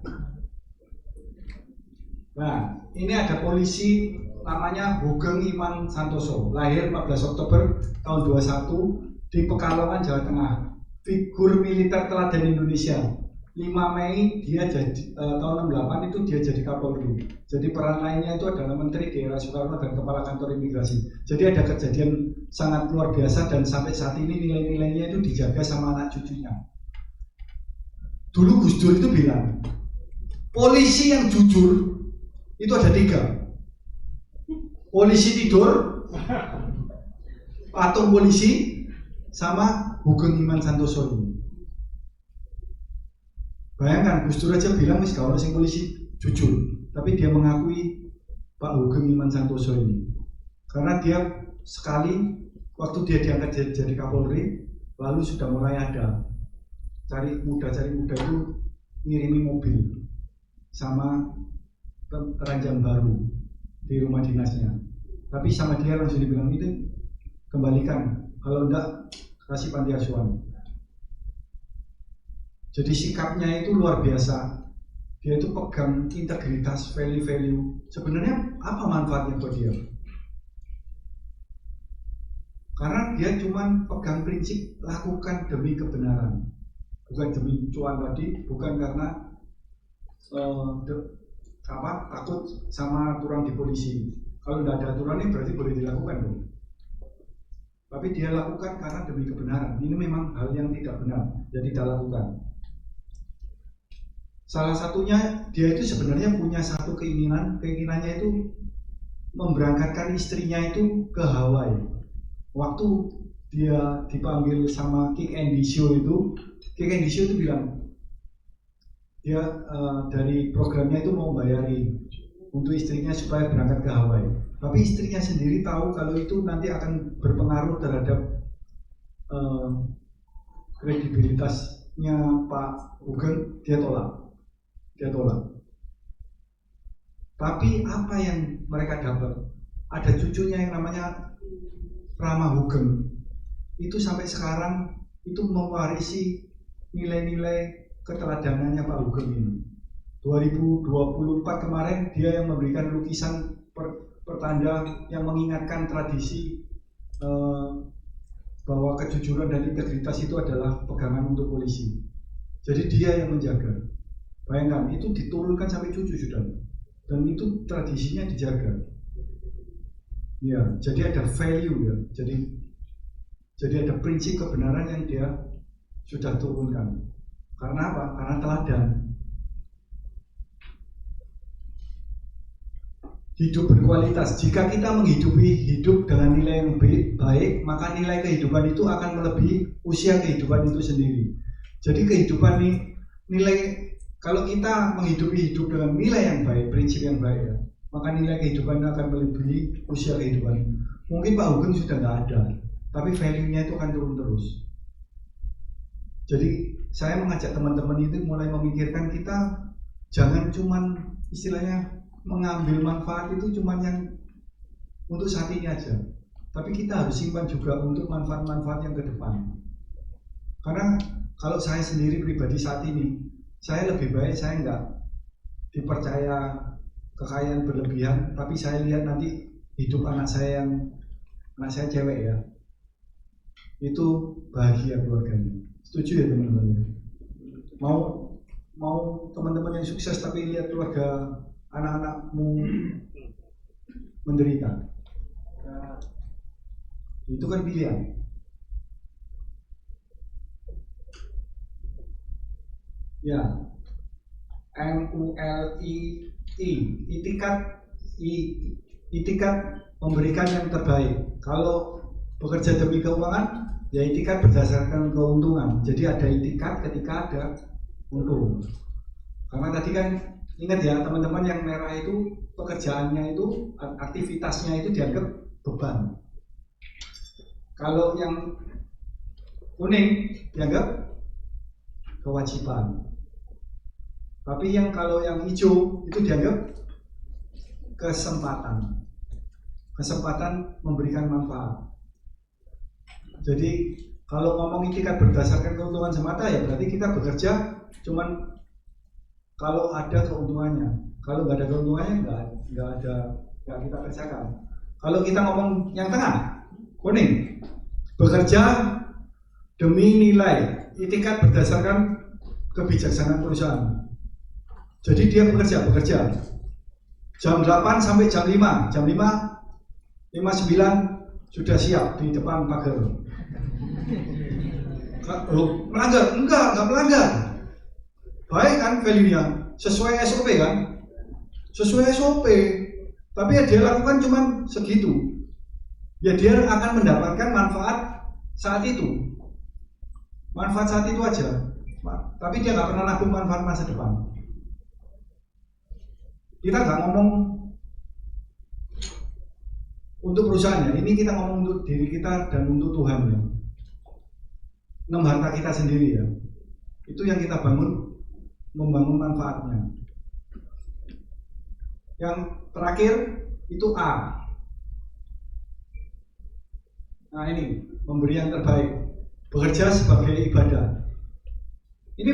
Nah, ini ada polisi namanya Hugeng Iman Santoso, lahir 14 Oktober tahun 21 di Pekalongan, Jawa Tengah. Figur militer teladan Indonesia. 5 Mei dia jadi tahun 68 itu dia jadi Kapolri. Jadi peran lainnya itu adalah Menteri di era Soekarno dan Kepala Kantor Imigrasi. Jadi ada kejadian sangat luar biasa dan sampai saat ini nilai-nilainya itu dijaga sama anak cucunya. Dulu Gus Dur itu bilang, polisi yang jujur itu ada 3. Polisi tidur, patung polisi, sama Hugeng Iman Santoso ini. Bayangkan Gus Dur aja bilang wis gak ono sing polisi jujur, tapi dia mengakui Pak Hugeng Iman Santoso ini. Karena dia sekali waktu dia diangkat jadi Kapolri, lalu sudah mulai ada cari muda itu ngirimi mobil sama ranjang baru di rumah dinasnya. Tapi sama dia langsung dibilang itu kembalikan, kalau enggak kasih panti asuhan. Jadi sikapnya itu luar biasa. Dia itu pegang integritas, value-value. Sebenarnya apa manfaatnya buat dia? Karena dia cuma pegang prinsip lakukan demi kebenaran, bukan demi cuan tadi, bukan karena takut sama aturan di polisi. Kalau tidak ada aturannya berarti boleh dilakukan dong. Tapi dia lakukan karena demi kebenaran. Ini memang hal yang tidak benar, jadi tidak lakukan. Salah satunya dia itu sebenarnya punya satu keinginannya itu memberangkatkan istrinya itu ke Hawaii. Waktu dia dipanggil sama King Andy Show itu, King Andy Show itu bilang dia dari programnya itu mau bayari untuk istrinya supaya berangkat ke Hawaii. Tapi istrinya sendiri tahu kalau itu nanti akan berpengaruh terhadap kredibilitasnya Pak Hugeng, dia tolak. Tapi apa yang mereka dapat? Ada cucunya yang namanya Rama Hugeng. Itu sampai sekarang itu mewarisi nilai-nilai keteladanannya Pak Hugeng ini. 2024 kemarin dia yang memberikan lukisan pertanda yang mengingatkan tradisi bahwa kejujuran dan integritas itu adalah pegangan untuk polisi. Jadi dia yang menjaga. Bayangkan, itu diturunkan sampai cucu sudah, dan itu tradisinya dijaga. Ya, jadi ada value ya. Jadi ada prinsip kebenaran yang dia sudah turunkan. Karena apa? Karena teladan. Hidup berkualitas. Jika kita menghidupi hidup dengan nilai yang baik, maka nilai kehidupan itu akan melebihi usia kehidupan itu sendiri. Jadi kehidupan ini nilai. Kalau kita menghidupi hidup dengan nilai yang baik, prinsip yang baik ya, maka nilai kehidupan akan melebihi usia kehidupan. Mungkin Pak Hugeng sudah nggak ada, tapi value-nya itu akan turun terus. Jadi saya mengajak teman-teman itu mulai memikirkan kita jangan cuman istilahnya mengambil manfaat itu cuman yang untuk saat ini aja, tapi kita harus simpan juga untuk manfaat-manfaat yang ke depan. Karena kalau saya sendiri pribadi saat ini, saya lebih baik saya nggak dipercaya kekayaan berlebihan, tapi saya lihat nanti hidup anak saya cewek ya, itu bahagia keluarganya. Setuju ya teman-teman? Mau teman-teman yang sukses tapi lihat keluarga anak-anakmu menderita, Itu kan pilihan. Ya, MULII, itikat memberikan yang terbaik. Kalau bekerja demi keuangan, ya itikat berdasarkan keuntungan. Jadi ada itikat ketika ada untung. Karena tadi kan ingat ya teman-teman, yang merah itu pekerjaannya itu, aktivitasnya itu dianggap beban. Kalau yang kuning dianggap kewajiban. Tapi kalau yang hijau itu dianggap kesempatan. Kesempatan memberikan manfaat. Jadi kalau ngomong itikat berdasarkan keuntungan semata, ya berarti kita bekerja cuman kalau ada keuntungannya. Kalau nggak ada keuntungannya nggak kita kerjakan. Kalau kita ngomong yang tengah, kuning, bekerja demi nilai, itikat berdasarkan kebijaksanaan perusahaan. Jadi dia bekerja jam 8 sampai jam 5, jam 5:59 sudah siap di depan pagar. Melanggar? Enggak melanggar. Baik kan value-nya, sesuai SOP kan? Sesuai SOP. Tapi ya dia lakukan cuma segitu. Ya dia akan mendapatkan manfaat saat itu. Manfaat saat itu aja. Tapi dia nggak pernah nabung manfaat masa depan. Kita nggak ngomong untuk perusahaannya, ini kita ngomong untuk diri kita dan untuk Tuhan ya. 6 harta kita sendiri ya. Itu yang kita bangun, membangun manfaatnya. Yang terakhir itu A. Nah ini, memberi yang terbaik. Bekerja sebagai ibadah. Ini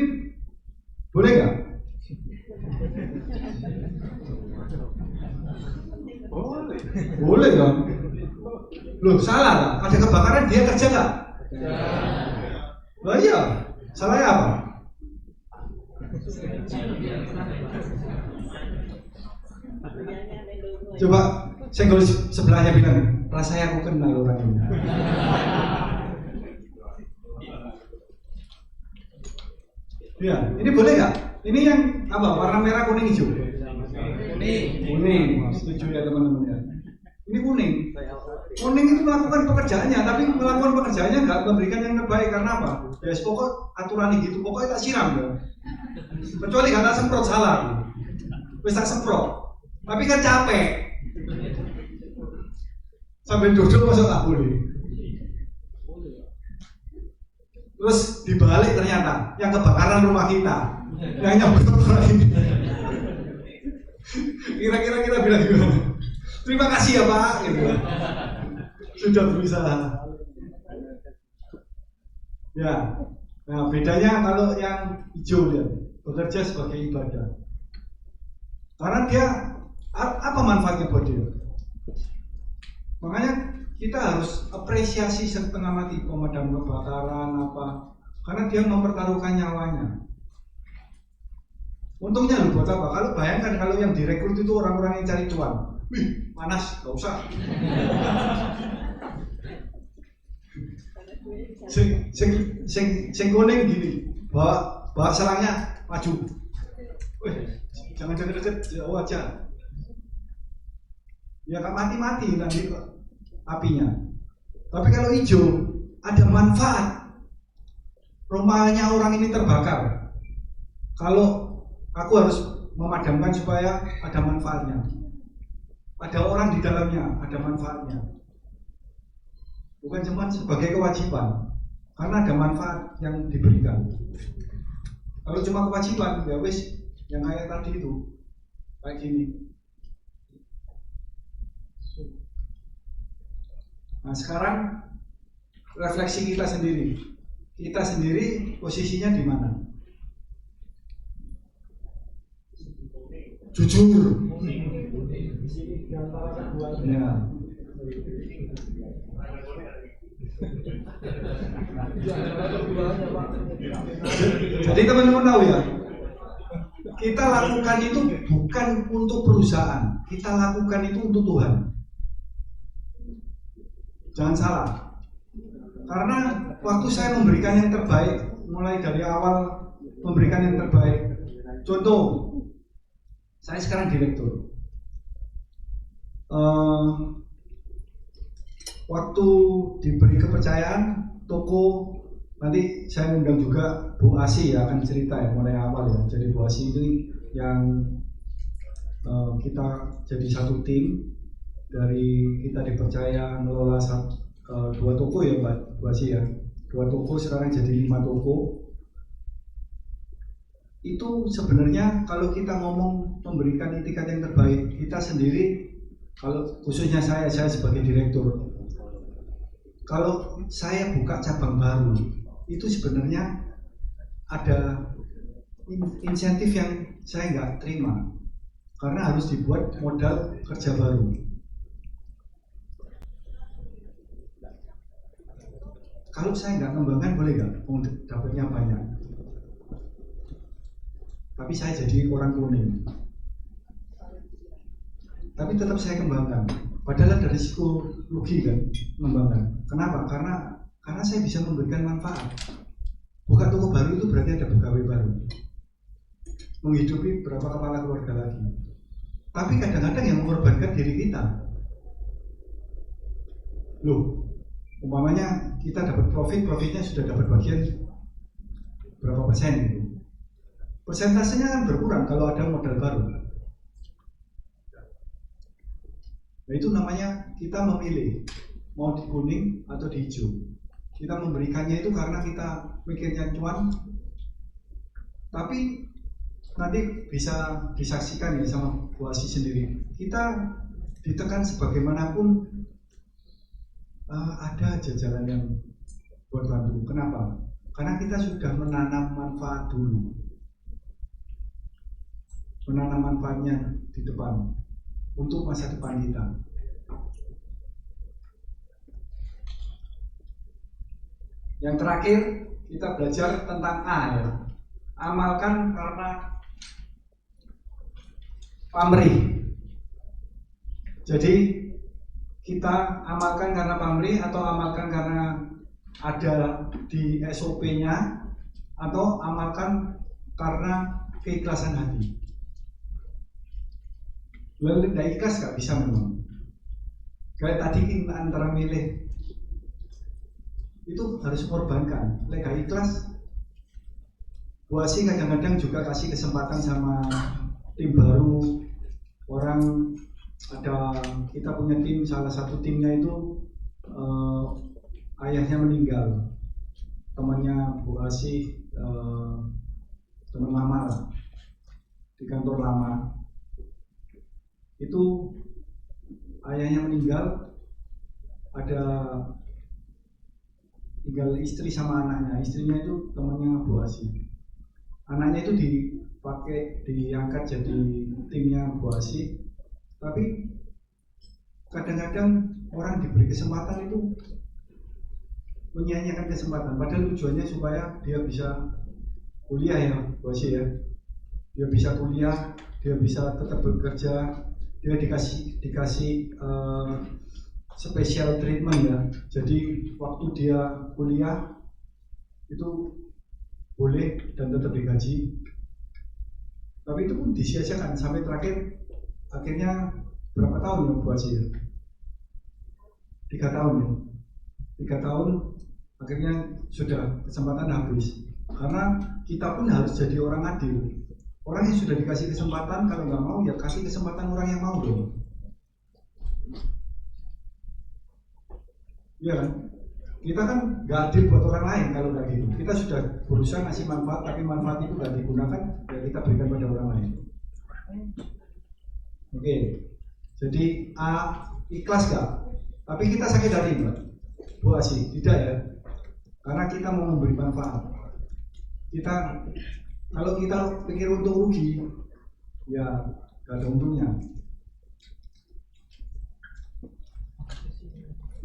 boleh nggak? Boleh dong. Loh salah lah. Ada kebakaran dia kerja nggak? Oh iya. Salahnya apa? Coba senggol sebelahnya bilang, rasanya aku kenal orang ini. Ya, ini boleh nggak? Ini yang apa? Warna merah, kuning, hijau. Kuning. Setuju ya teman-teman ya. Ini kuning. Kuning itu melakukan pekerjaannya, tapi melakukan pekerjaannya nggak memberikan yang terbaik. Karena apa? Ya pokok aturan gitu, pokoknya tak siram ya. Kecuali kata semprot salah. Wis tak semprot. Tapi kan capek. Sampai duduk masuk tak boleh. Terus dibalik ternyata yang kebakaran rumah kita, yang nyambut orang ini. Kira-kira kita bilang gimana? Terima kasih ya Pak. Gitu. Sudah berusaha. Ya, nah bedanya kalau yang hijau dia bekerja sebagai ibadah. Karena dia apa manfaatnya buat dia? Makanya kita harus apresiasi setengah mati pemadam kebakaran apa, karena dia mempertaruhkan nyawanya. Untungnya loh buat apa? Kalau bayangkan kalau yang direkrut itu orang-orang yang cari cuan, wih panas, nggak usah. Sing kuning gini, bawa selangnya maju. Wih, jangan deket-deket, jauh aja. Ya nggak mati-mati nanti apinya. Tapi kalau hijau ada manfaat. Rumahnya orang ini terbakar. Kalau aku harus memadamkan supaya ada manfaatnya. Ada orang di dalamnya, ada manfaatnya. Bukan cuma sebagai kewajiban, karena ada manfaat yang diberikan. Kalau cuma kewajiban, ya wis yang kayak tadi itu, kayak gini. Nah sekarang refleksi kita sendiri. Kita sendiri posisinya di mana? Jujur. Ya. Jadi teman-teman tahu ya, kita lakukan itu bukan untuk perusahaan, kita lakukan itu untuk Tuhan. Jangan salah. Karena waktu saya memberikan yang terbaik, mulai dari awal memberikan yang terbaik. Contoh, saya sekarang direktur. Waktu diberi kepercayaan toko, nanti saya undang juga Bu Asi ya, akan cerita ya mulai awal ya. Jadi Bu Asi ini yang kita jadi satu tim, dari kita dipercaya mengelola 2 toko ya Mbak Bu Asi ya, 2 toko sekarang jadi 5 toko. Itu sebenarnya kalau kita ngomong memberikan itikat yang terbaik, kita sendiri, kalau khususnya saya sebagai direktur, kalau saya buka cabang baru, itu sebenarnya ada insentif yang saya nggak terima, karena harus dibuat modal kerja baru. Kalau saya nggak ngembangkan boleh nggak? Dapatnya banyak. Tapi saya jadi orang kuning. Tapi tetap saya kembangkan. Padahal ada risiko rugi kan mengembangkan. Kenapa? Karena saya bisa memberikan manfaat. Buka toko baru itu berarti ada pegawai baru, menghidupi berapa kepala keluarga lagi. Tapi kadang-kadang yang mengorbankan diri kita. Loh, umpamanya kita dapat profitnya sudah dapat bagian berapa persen itu. Persentasenya kan berkurang kalau ada modal baru. Nah, itu namanya kita memilih mau di kuning atau di hijau. Kita memberikannya itu karena kita mikirnya cuan, tapi nanti bisa disaksikan ya sama Bu Asi sendiri. Kita ditekan sebagaimanapun ada jajaran yang buat bantu. Kenapa? Karena kita sudah menanam manfaat dulu, menanam manfaatnya di depan untuk masa depan kita. Yang terakhir kita belajar tentang A ya. Amalkan karena pamrih. Jadi kita amalkan karena pamrih atau amalkan karena ada di SOP-nya, atau amalkan karena keikhlasan hati. Lalu tidak ikhlas gak bisa memang. Kayak tadi kita antara milih, itu harus korbankan. Lek gak ikhlas, Bu Asi kadang-kadang juga kasih kesempatan sama tim baru. Orang ada, kita punya tim, salah satu timnya itu ayahnya meninggal, temannya Bu Asi, teman lama lah, di kantor lama. Itu ayahnya meninggal, ada tinggal istri sama anaknya. Istrinya itu temannya Bu Asi. Anaknya itu diangkat jadi timnya Bu Asi. Tapi kadang-kadang orang diberi kesempatan itu menyia-nyiakan kesempatan, padahal tujuannya supaya dia bisa kuliah ya Bu Asi ya. Dia bisa kuliah, dia bisa tetap bekerja, dia dikasih special treatment ya. Jadi waktu dia kuliah itu boleh dan tetap digaji. Tapi itu pun disia-siakan sampai akhirnya berapa tahun ya Bu Asi ya? 3 tahun ya. 3 tahun akhirnya sudah kesempatan habis. Karena kita pun harus jadi orang adil. Orang yang sudah dikasih kesempatan, kalau nggak mau ya kasih kesempatan orang yang mau dong. Iya kan? Kita kan nggak adil buat orang lain kalau nggak gitu. Kita sudah berusaha ngasih manfaat, tapi manfaat itu nggak digunakan, ya kita berikan pada orang lain. Oke, jadi A, ikhlas gak? Tapi kita sakit hati Mbak Bu Asi, tidak ya? Karena kita mau memberi manfaat. Kalau kita pikir untung rugi, ya gak ada untungnya.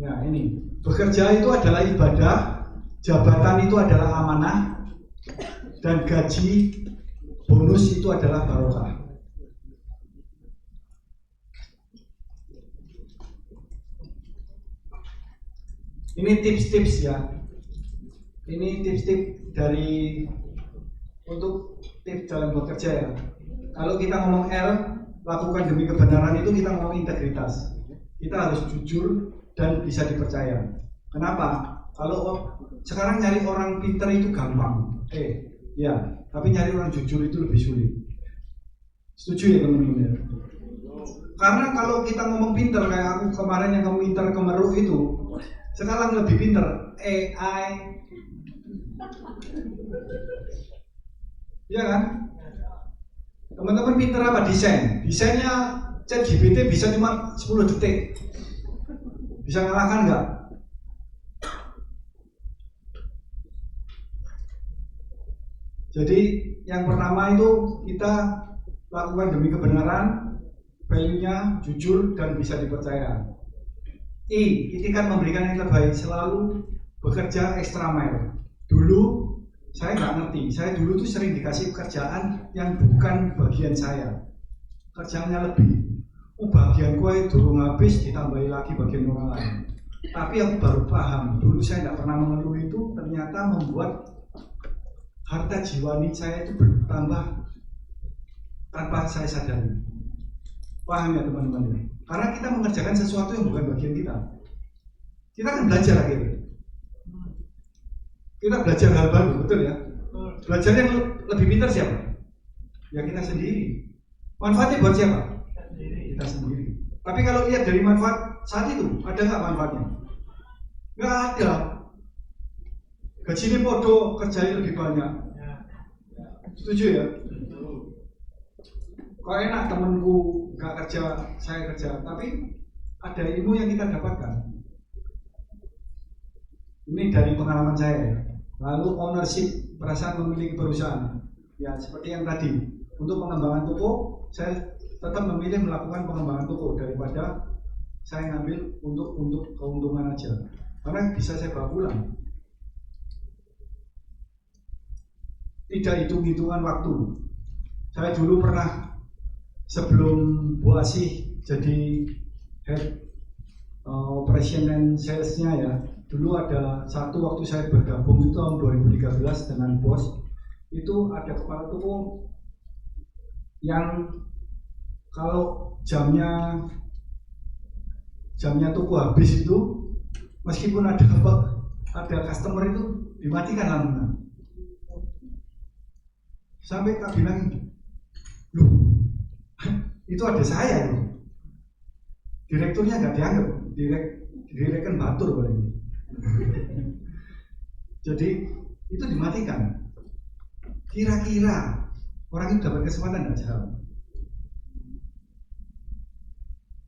Ya ini, bekerja itu adalah ibadah, jabatan itu adalah amanah, dan gaji bonus itu adalah barokah. Ini tips-tips ya. Ini tips-tips dari untuk tips dalam bekerja ya. Kalau kita ngomong L, lakukan demi kebenaran, itu kita ngomong integritas. Kita harus jujur dan bisa dipercaya. Kenapa? Kalau sekarang nyari orang pintar itu gampang, ya, tapi nyari orang jujur itu lebih sulit. Setuju ya teman-teman ya? Karena kalau kita ngomong pintar kayak aku kemarin yang kamu pintar kemeru itu, sekarang lebih pintar AI, ya kan? Teman-teman pintar apa? Desain. Desainnya ChatGPT bisa cuma 10 detik. Bisa ngalahkan nggak? Jadi yang pertama itu kita lakukan demi kebenaran, value-nya jujur dan bisa dipercaya. Itikat memberikan yang terbaik, selalu bekerja extra mile. Dulu saya nggak ngerti, saya dulu tuh sering dikasih pekerjaan yang bukan bagian saya, kerjaannya lebih. Bagian gue durung habis ditambahi lagi bagian orang lain. Tapi aku baru paham, dulu saya nggak pernah mengeluh itu ternyata membuat harta jiwani saya itu bertambah tanpa saya sadari. Paham ya teman-teman? Karena kita mengerjakan sesuatu yang bukan bagian kita. Kita kan belajar akhirnya. Kita belajar hal baru, betul ya? Belajar yang lebih pintar siapa? Ya kita sendiri. Manfaatnya buat siapa? Kita sendiri. Tapi kalau lihat dari manfaat saat itu, ada nggak manfaatnya? Nggak ada. Gajinya podo, kerjanya lebih banyak. Setuju ya? Kok enak temenku nggak kerja, saya kerja. Tapi ada ilmu yang kita dapatkan. Ini dari pengalaman saya ya. Lalu ownership, perasaan memiliki perusahaan. Ya seperti yang tadi, untuk pengembangan toko, saya tetap memilih melakukan pengembangan toko daripada saya ngambil untuk keuntungan aja. Karena bisa saya bawa pulang. Tidak hitung-hitungan waktu. Saya dulu pernah sebelum Bu Asih jadi head operation and sales-nya ya. Dulu ada satu waktu saya bergabung itu tahun 2013 dengan bos, itu ada kepala toko yang kalau jamnya toko habis itu, meskipun ada customer itu dimatikan lampunya. Sampai tak bilang, loh, itu ada saya loh. Direkturnya nggak dianggap, direktur batur paling. Jadi itu dimatikan. Kira-kira orang itu dapat kesempatan nggak jawab?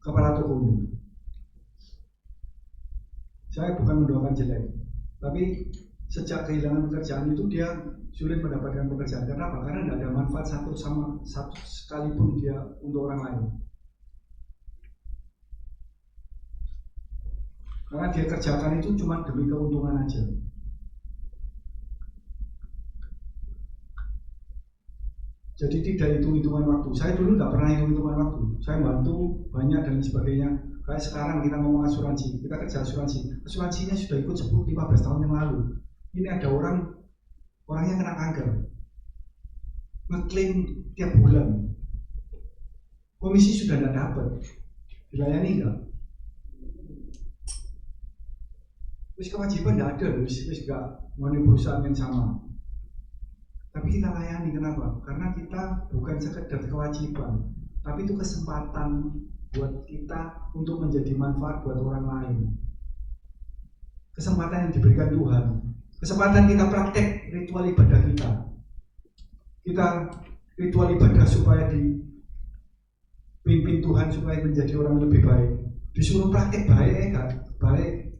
Kepala toko ini. Saya bukan mendoakan jelek, tapi sejak kehilangan pekerjaan itu dia sulit mendapatkan pekerjaan. Kenapa? Karena tidak ada manfaat satu sekalipun dia untuk orang lain. Karena dia kerjakan itu cuma demi keuntungan aja. Jadi tidak hitung-hitungan waktu. Saya dulu tidak pernah hitung-hitungan waktu. Saya bantu banyak dan sebagainya. Kayak sekarang kita ngomong asuransi, kita kerja asuransi. Asuransinya sudah ikut 10-15 tahun yang lalu. Ini ada orangnya kena kanker, ngeklaim tiap bulan. Komisi sudah tidak dapat, dilayani enggak? Terus kewajiban tidak ada, terus enggak mau perusahaan yang sama. Tapi kita layani, kenapa? Karena kita bukan sekedar kewajiban, tapi itu kesempatan buat kita untuk menjadi manfaat buat orang lain. Kesempatan yang diberikan Tuhan, kesempatan kita praktek ritual ibadah kita. Kita ritual ibadah supaya dipimpin Tuhan supaya menjadi orang lebih baik. Disuruh praktek baik, kan? Baik.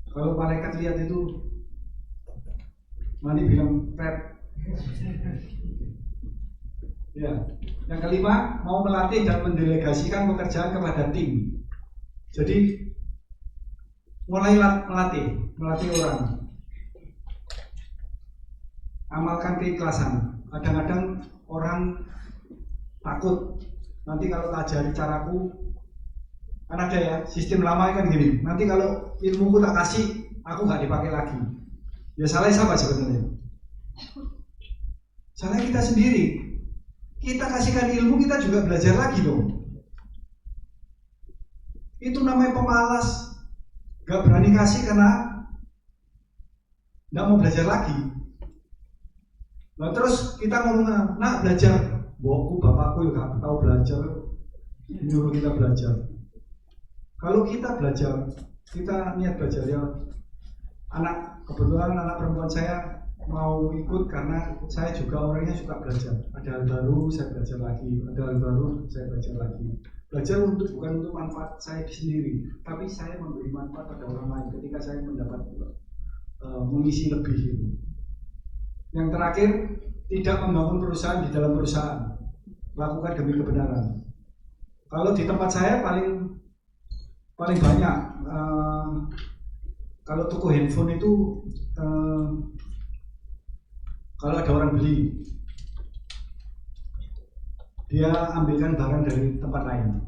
Kalau malaikat lihat itu, Mani bilang prep. Ya. Yang kelima, mau melatih dan mendelegasikan pekerjaan kepada tim. Jadi mulai melatih orang. Amalkan keikhlasan. Kadang-kadang orang takut nanti kalau tak ajari caraku Kan ada ya, sistem lama kan gini. Nanti kalau ilmuku tak kasih, aku nggak dipakai lagi. Ya salah siapa sebenarnya? Salah kita sendiri. Kita kasihkan ilmu, kita juga belajar lagi dong. Itu namanya pemalas, gak berani kasih karena gak mau belajar lagi. Nah terus kita ngomong, nak belajar, boku bapakku juga gak tahu belajar, nyuruh kita belajar. Kalau kita belajar, kita niat belajar ya. Kebetulan anak perempuan saya mau ikut karena saya juga orangnya suka belajar. Ada hal baru, saya belajar lagi. Ada hal baru, saya belajar lagi. Belajar bukan untuk manfaat saya sendiri, tapi saya memberi manfaat pada orang lain ketika saya mendapat mengisi lebih itu. Yang terakhir, tidak membangun perusahaan di dalam perusahaan, lakukan demi kebenaran. Kalau di tempat saya paling banyak, kalau toko handphone itu kalau ada orang beli, dia ambilkan barang dari tempat lain,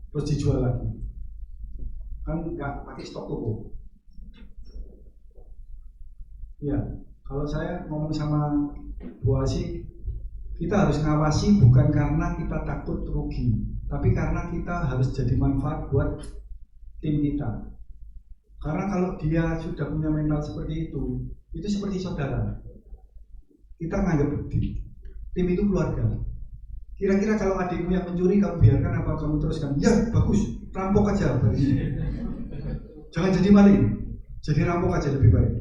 terus dijual lagi. Kan nggak pakai stok toko. Ya, kalau saya ngomong sama Bu Asi, kita harus ngawasi bukan karena kita takut rugi, tapi karena kita harus jadi manfaat buat tim kita. Karena kalau dia sudah punya mental seperti itu seperti saudara. Kita nganggap tim itu keluarga. Kira-kira kalau adikmu yang mencuri kamu biarkan apa kamu teruskan? Ya bagus, rampok aja. Jangan jadi maling, jadi rampok aja lebih baik.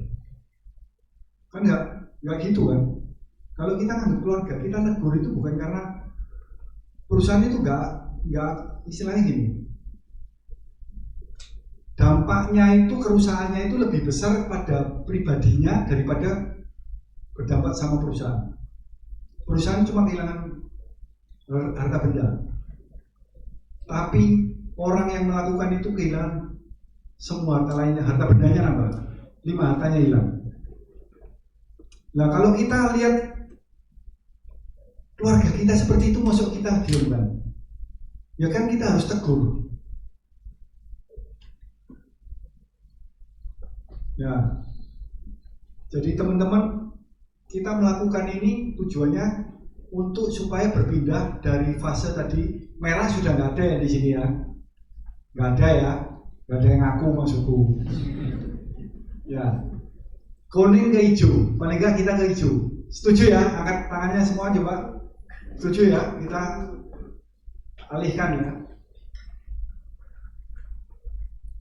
Kan nggak gitu kan? Kalau kita nganggap keluarga, kita tegur itu bukan karena perusahaan itu nggak istilahnya gini. Dampaknya itu, kerusakannya itu lebih besar pada pribadinya daripada berdampak sama perusahaan. Perusahaan cuma kehilangan harta benda, tapi orang yang melakukan itu kehilangan semua harta lainnya. Harta bendanya nambah, 5 hartanya hilang. Nah kalau kita lihat keluarga kita seperti itu, masuk kita diamkan? Ya kan kita harus tegur. Ya, jadi teman-teman, kita melakukan ini tujuannya untuk supaya berpindah dari fase tadi. Merah sudah nggak ada ya di sini ya, nggak ada ya, nggak ada yang ngaku maksudku. Ya, kuning ke hijau, paling nggak kita ke hijau. Setuju ya? Angkat tangannya semua coba. Setuju ya? Kita alihkan ya.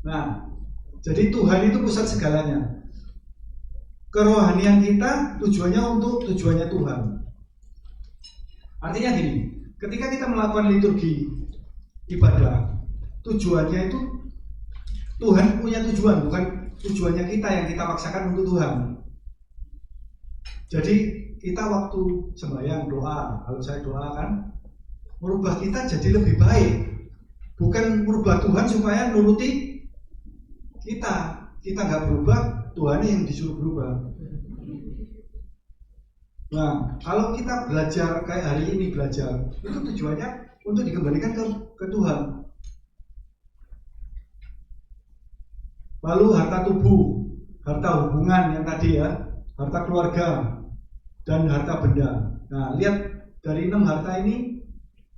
Nah, jadi Tuhan itu pusat segalanya. Kerohanian kita tujuannya untuk tujuannya Tuhan. Artinya gini, ketika kita melakukan liturgi ibadah, tujuannya itu Tuhan punya tujuan, bukan tujuannya kita yang kita paksakan untuk Tuhan. Jadi kita waktu sembahyang doa, kalau saya doakan, merubah kita jadi lebih baik, bukan merubah Tuhan supaya nuruti kita nggak berubah, Tuhan yang disuruh berubah. Nah, kalau kita belajar kayak hari ini belajar, itu tujuannya untuk dikembalikan ke Tuhan. Lalu harta tubuh, harta hubungan yang tadi ya, harta keluarga, dan harta benda. Nah, lihat dari 6 harta ini,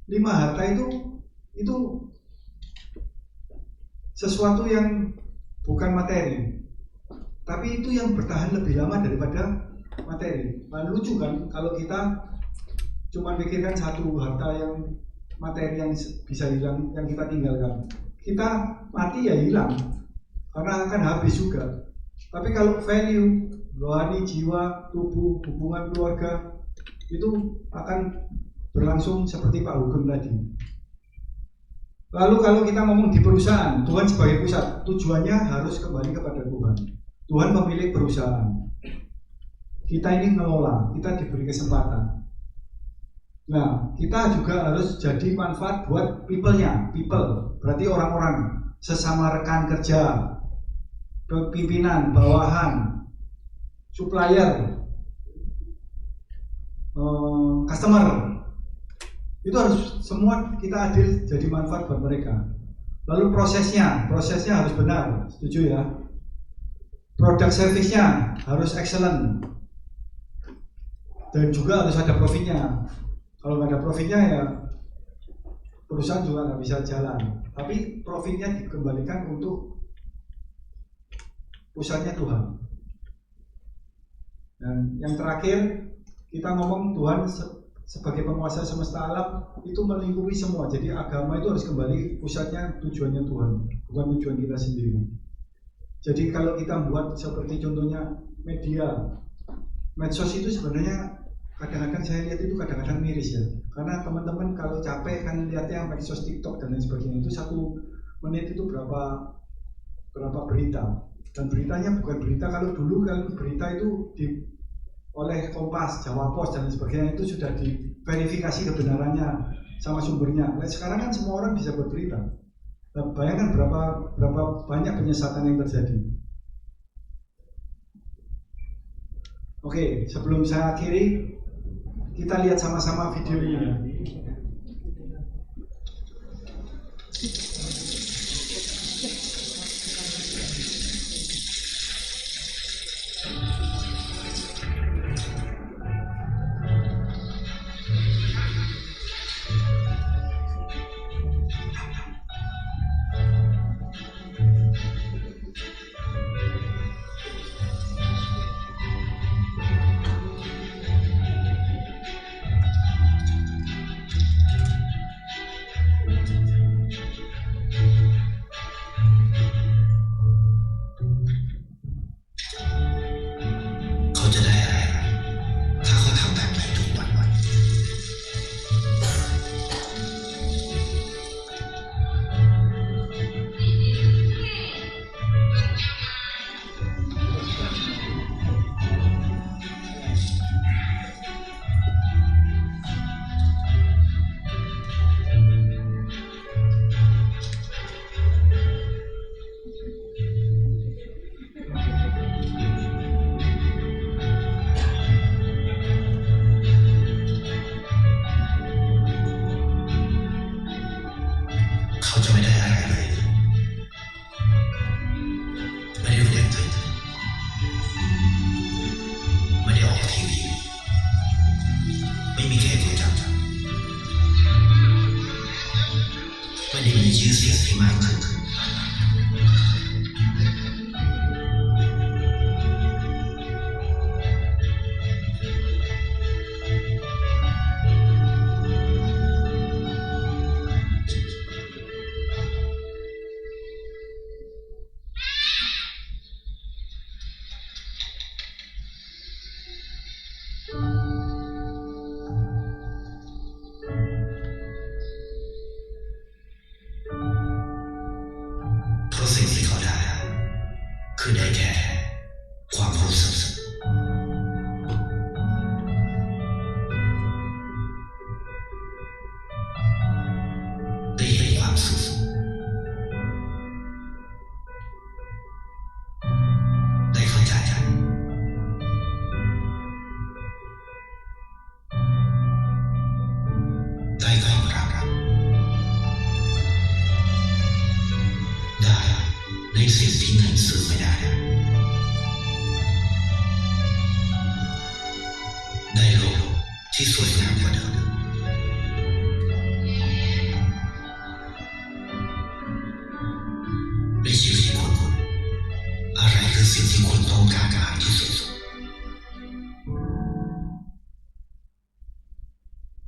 5 harta itu sesuatu yang bukan materi, tapi itu yang bertahan lebih lama daripada materi. Nah, lucu kan kalau kita cuma pikirkan satu harta yang materi yang bisa hilang, yang kita tinggalkan. Kita mati ya hilang, karena akan habis juga. Tapi kalau value, rohani, jiwa, tubuh, hubungan keluarga, itu akan berlangsung seperti Pak Hugeng tadi. Lalu kalau kita ngomong di perusahaan, Tuhan sebagai pusat, tujuannya harus kembali kepada Tuhan. Tuhan pemilik perusahaan. Kita ini ngelola, kita diberi kesempatan. Nah, kita juga harus jadi manfaat buat people-nya. People, berarti orang-orang, sesama rekan kerja, pimpinan, bawahan, supplier, customer. Itu harus semua kita adil jadi manfaat buat mereka. Lalu prosesnya harus benar, setuju ya? Produk servisnya harus excellent dan juga harus ada profitnya. Kalau nggak ada profitnya ya perusahaan juga nggak bisa jalan. Tapi profitnya dikembalikan untuk pusatnya Tuhan. Dan yang terakhir kita ngomong Tuhan sebagai penguasa semesta alam itu melingkupi semua. Jadi agama itu harus kembali pusatnya tujuannya Tuhan, bukan tujuan kita sendiri. Jadi kalau kita buat seperti contohnya media, medsos itu sebenarnya kadang-kadang saya lihat itu kadang-kadang miris ya. Karena teman-teman kalau capek kan lihatnya medsos, TikTok dan lain sebagainya itu 1 menit itu berapa berita. Dan beritanya bukan berita kalau dulu kan berita itu oleh Kompas, Jawa Pos dan sebagainya itu sudah diverifikasi kebenarannya sama sumbernya. Nah, sekarang kan semua orang bisa berberita. Nah, bayangkan berapa banyak penyesatan yang terjadi. Oke, sebelum saya akhiri, kita lihat sama-sama video ini.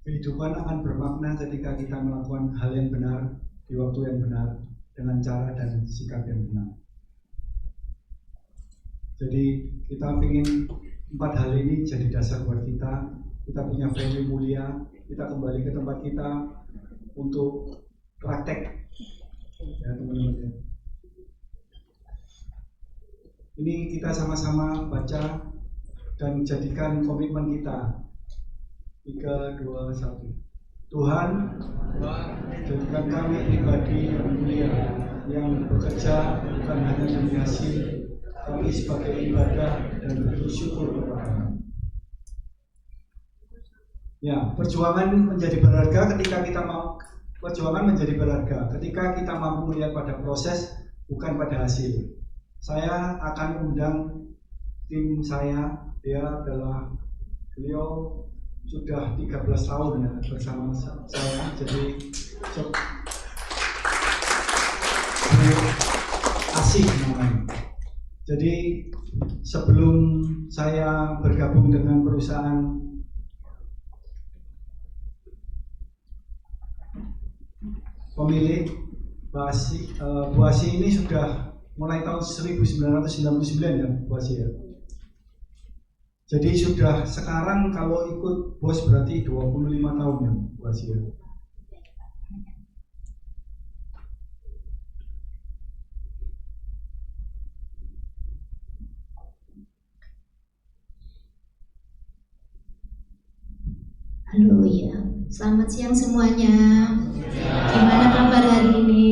Kehidupan akan bermakna ketika kita melakukan hal yang benar di waktu yang benar dengan cara dan sikap yang benar. Jadi kita ingin 4 hal ini jadi dasar buat kita. Kita punya value mulia, kita kembali ke tempat kita untuk praktek ya teman-teman. Ini kita sama-sama baca dan jadikan komitmen kita. 3, 2, 1. Tuhan, jadikan kami pribadi yang mulia, yang bekerja bukan hanya demi hasil, tapi sebagai ibadah dan bersyukur kepada-Mu. Ya, perjuangan menjadi berharga ketika kita mau ketika kita mampu melihat pada proses bukan pada hasil. Saya akan undang tim saya, beliau sudah 13 tahun ya bersama saya, jadi asik namanya. Jadi sebelum saya bergabung dengan perusahaan pemilik Bu Asi ini sudah mulai tahun 1999 ya Bu Asi ya. Jadi sudah sekarang kalau ikut bos berarti 25 tahun ya Bu Asi ya. Halo ya, selamat siang semuanya. Gimana kabar hari ini?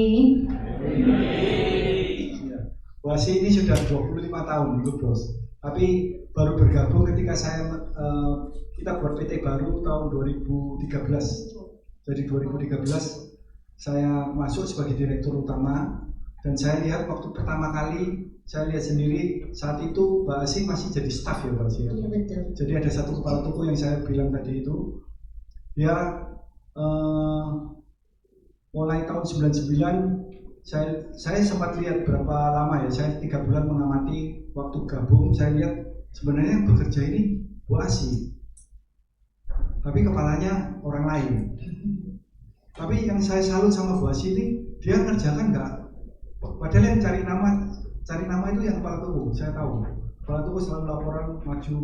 Bu Asi ini sudah 25 tahun ikut bos, tapi baru bergabung ketika kita buat PT baru tahun 2013. Jadi 2013 saya masuk sebagai direktur utama, dan saya lihat waktu pertama kali saya lihat sendiri saat itu Mbak Asi masih jadi staf ya Mbak Asi ya? Iya betul. Jadi ada satu kepala toko yang saya bilang tadi itu, dia mulai tahun 99 saya sempat lihat berapa lama ya, saya 3 bulan mengamati waktu gabung, saya lihat sebenarnya yang bekerja ini Bu Asi, tapi kepalanya orang lain. Tapi yang saya salut sama Bu Asi ini, dia ngerjakan nggak, padahal yang cari nama itu yang kepala toko, saya tahu. Kepala toko selalu laporan maju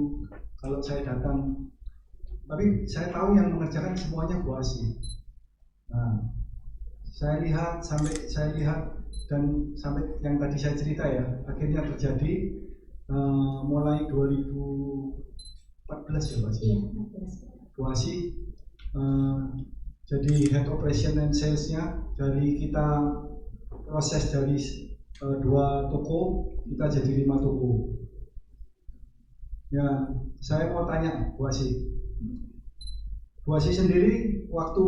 kalau saya datang, tapi saya tahu yang mengerjakan semuanya Bu Asi. Nah, saya lihat dan sampai yang tadi saya cerita ya, akhirnya terjadi mulai 2014 ya Bu Asi. Iya, Bu Asi jadi head operation and salesnya, dari kita proses dari 2 toko kita jadi 5 toko. Ya, saya mau tanya Bu Asi sendiri waktu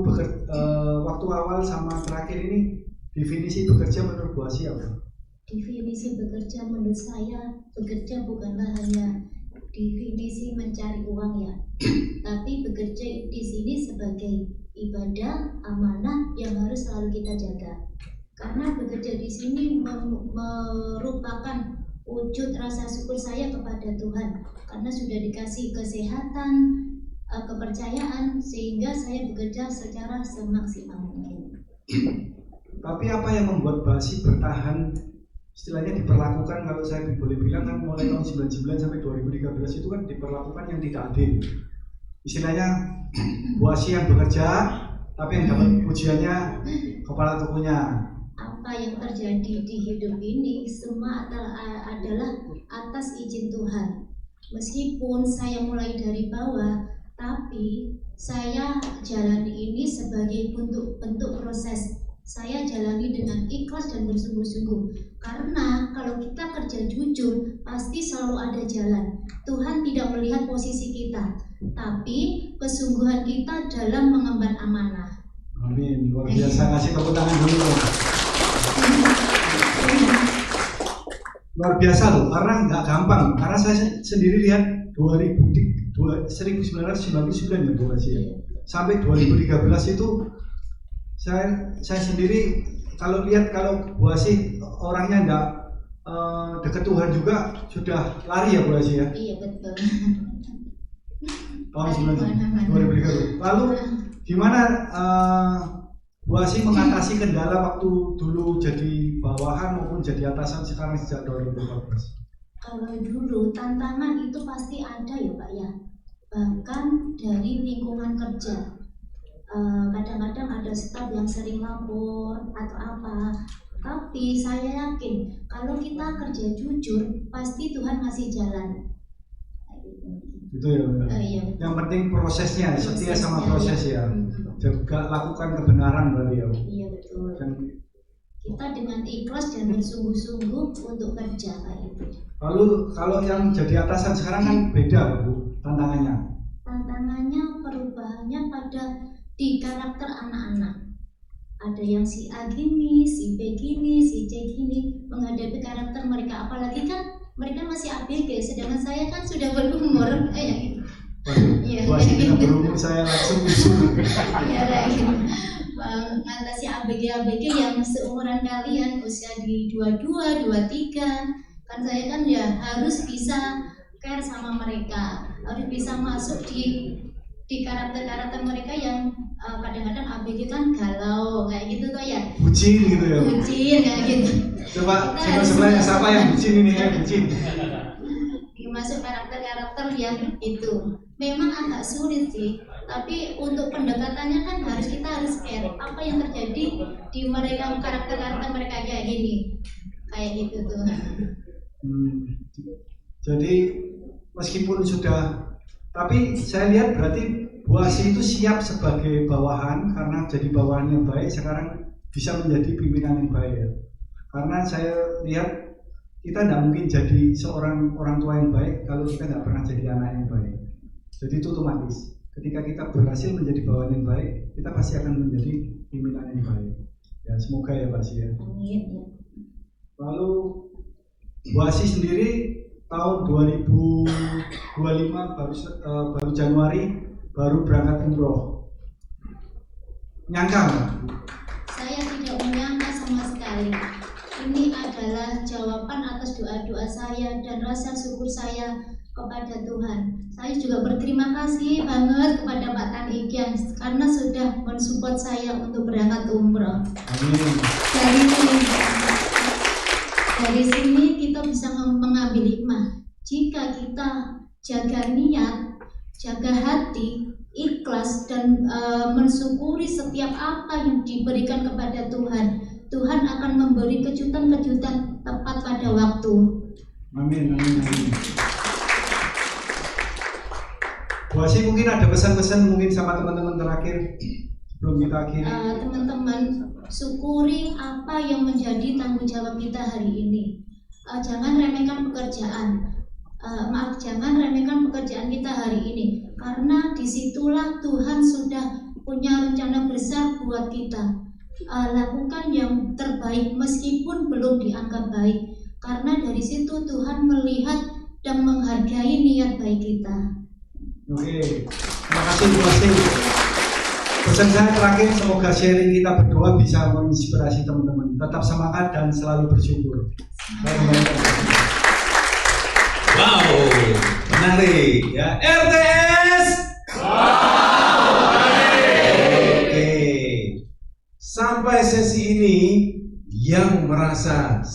awal sama terakhir ini definisi bekerja menurut Bu Asi apa? Definisi bekerja menurut saya, bekerja bukanlah hanya definisi mencari uang ya, tapi bekerja di sini sebagai ibadah, amanah yang harus selalu kita jaga. Karena bekerja di sini merupakan wujud rasa syukur saya kepada Tuhan, karena sudah dikasih kesehatan, kepercayaan, sehingga saya bekerja secara semaksimal mungkin. Tapi apa yang membuat Bu Asi bertahan, istilahnya diperlakukan, kalau saya boleh bilang kan mulai tahun 99 sampai 2013 itu kan diperlakukan yang tidak adil. Istilahnya Bu Asi yang bekerja, tapi yang dapat pujiannya kepala tokonya. Apa yang terjadi di hidup ini semua adalah atas izin Tuhan. Meskipun saya mulai dari bawah, tapi saya jalani ini sebagai bentuk proses. Saya jalani dengan ikhlas dan bersungguh-sungguh. Karena kalau kita kerja jujur, pasti selalu ada jalan. Tuhan tidak melihat posisi kita, tapi kesungguhan kita dalam mengemban amanah. Amin, luar biasa. Kasih tepuk tangan dulu. Luar biasa loh, karena nggak gampang. Karena saya sendiri lihat 1999 ya Bu Asi ya, sampai 2013 itu saya sendiri kalau Bu Asi orangnya nggak dekat Tuhan juga sudah lari ya Bu Asi ya. Iya betul. Tahun 2013. Lalu gimana Bu Asi mengatasi kendala waktu dulu jadi bawahan maupun jadi atasan sekarang sejak 2014? Kalau dulu tantangan itu pasti ada ya Pak ya, bahkan dari lingkungan kerja. Kadang-kadang ada staf yang sering lapor atau apa, tapi saya yakin kalau kita kerja jujur pasti Tuhan ngasih jalan. Itu ya. Iya. Yang penting prosesnya, setia sama Prosesnya, proses ya. Juga lakukan kebenaran berarti ya. Iya betul. Dan Kita dengan ikhlas dan bersungguh-sungguh untuk kerja kayak itu. lalu kalau yang jadi atasan sekarang kan beda Bu tantangannya. Tantangannya perubahannya pada di karakter anak-anak. Ada yang si A gini, si B gini, si C gini menghadapi karakter mereka. Apalagi kan mereka masih ABG, sedangkan saya kan sudah berumur. Iya. Buat kita berumur saya langsung usul. Ya, mengatasi ABG yang seumuran kalian, usia di 22, 23. Kan saya kan ya harus bisa care sama mereka, harus bisa masuk di karakter-karakter mereka yang kadang-kadang ABG kan galau kayak gitu tuh ya. Bucin gitu ya. Bucin kayak gitu. Coba sebenarnya siapa yang bucin ini ya, bucin. Masuk karakter-karakter yang itu memang agak sulit sih, tapi untuk pendekatannya kan kita harus care apa yang terjadi di mereka, karakter-karakter mereka kayak gini, kayak gitu tuh. Jadi meskipun sudah, tapi saya lihat berarti Bu Asih itu siap sebagai bawahan, karena jadi bawahan yang baik sekarang bisa menjadi pimpinan yang baik ya. Karena saya lihat kita tidak mungkin jadi seorang orang tua yang baik kalau kita tidak pernah jadi anak yang baik. Jadi itu otomatis ketika kita berhasil menjadi bawahan yang baik, kita pasti akan menjadi pimpinan yang baik. Ya semoga ya Pak Asih ya. Amin. Lalu Bu Asih sendiri tahun 2025 baru Januari baru berangkat umroh. Nyangka nggak? Saya tidak menyangka sama sekali. Ini adalah jawaban atas doa-doa saya dan rasa syukur saya kepada Tuhan. Saya juga berterima kasih banget kepada Pak Tan Ikyang karena sudah mensupport saya untuk berangkat umroh. Amin. Dari sini kita bisa mengambil hikmah. Jika kita jaga niat, jaga hati, ikhlas dan mensyukuri setiap apa yang diberikan kepada Tuhan, Tuhan akan memberi kejutan-kejutan tepat pada waktu. Amin. Bu Asih mungkin ada pesan-pesan mungkin sama teman-teman terakhir sebelum kita akhiri. Teman-teman, syukuri apa yang menjadi tanggung jawab kita hari ini. Jangan remehkan pekerjaan. Jangan remehkan pekerjaan kita hari ini, karena disitulah Tuhan sudah punya rencana besar buat kita. Lakukan yang terbaik meskipun belum dianggap baik, karena dari situ Tuhan melihat dan menghargai niat baik kita. Oke, terima kasih Bu Asih. Pesan saya terakhir, semoga sharing kita berdua bisa menginspirasi teman-teman. Tetap semangat dan selalu bersyukur. Wow, menarik ya. RTS. Oke. Sampai sesi ini yang merasa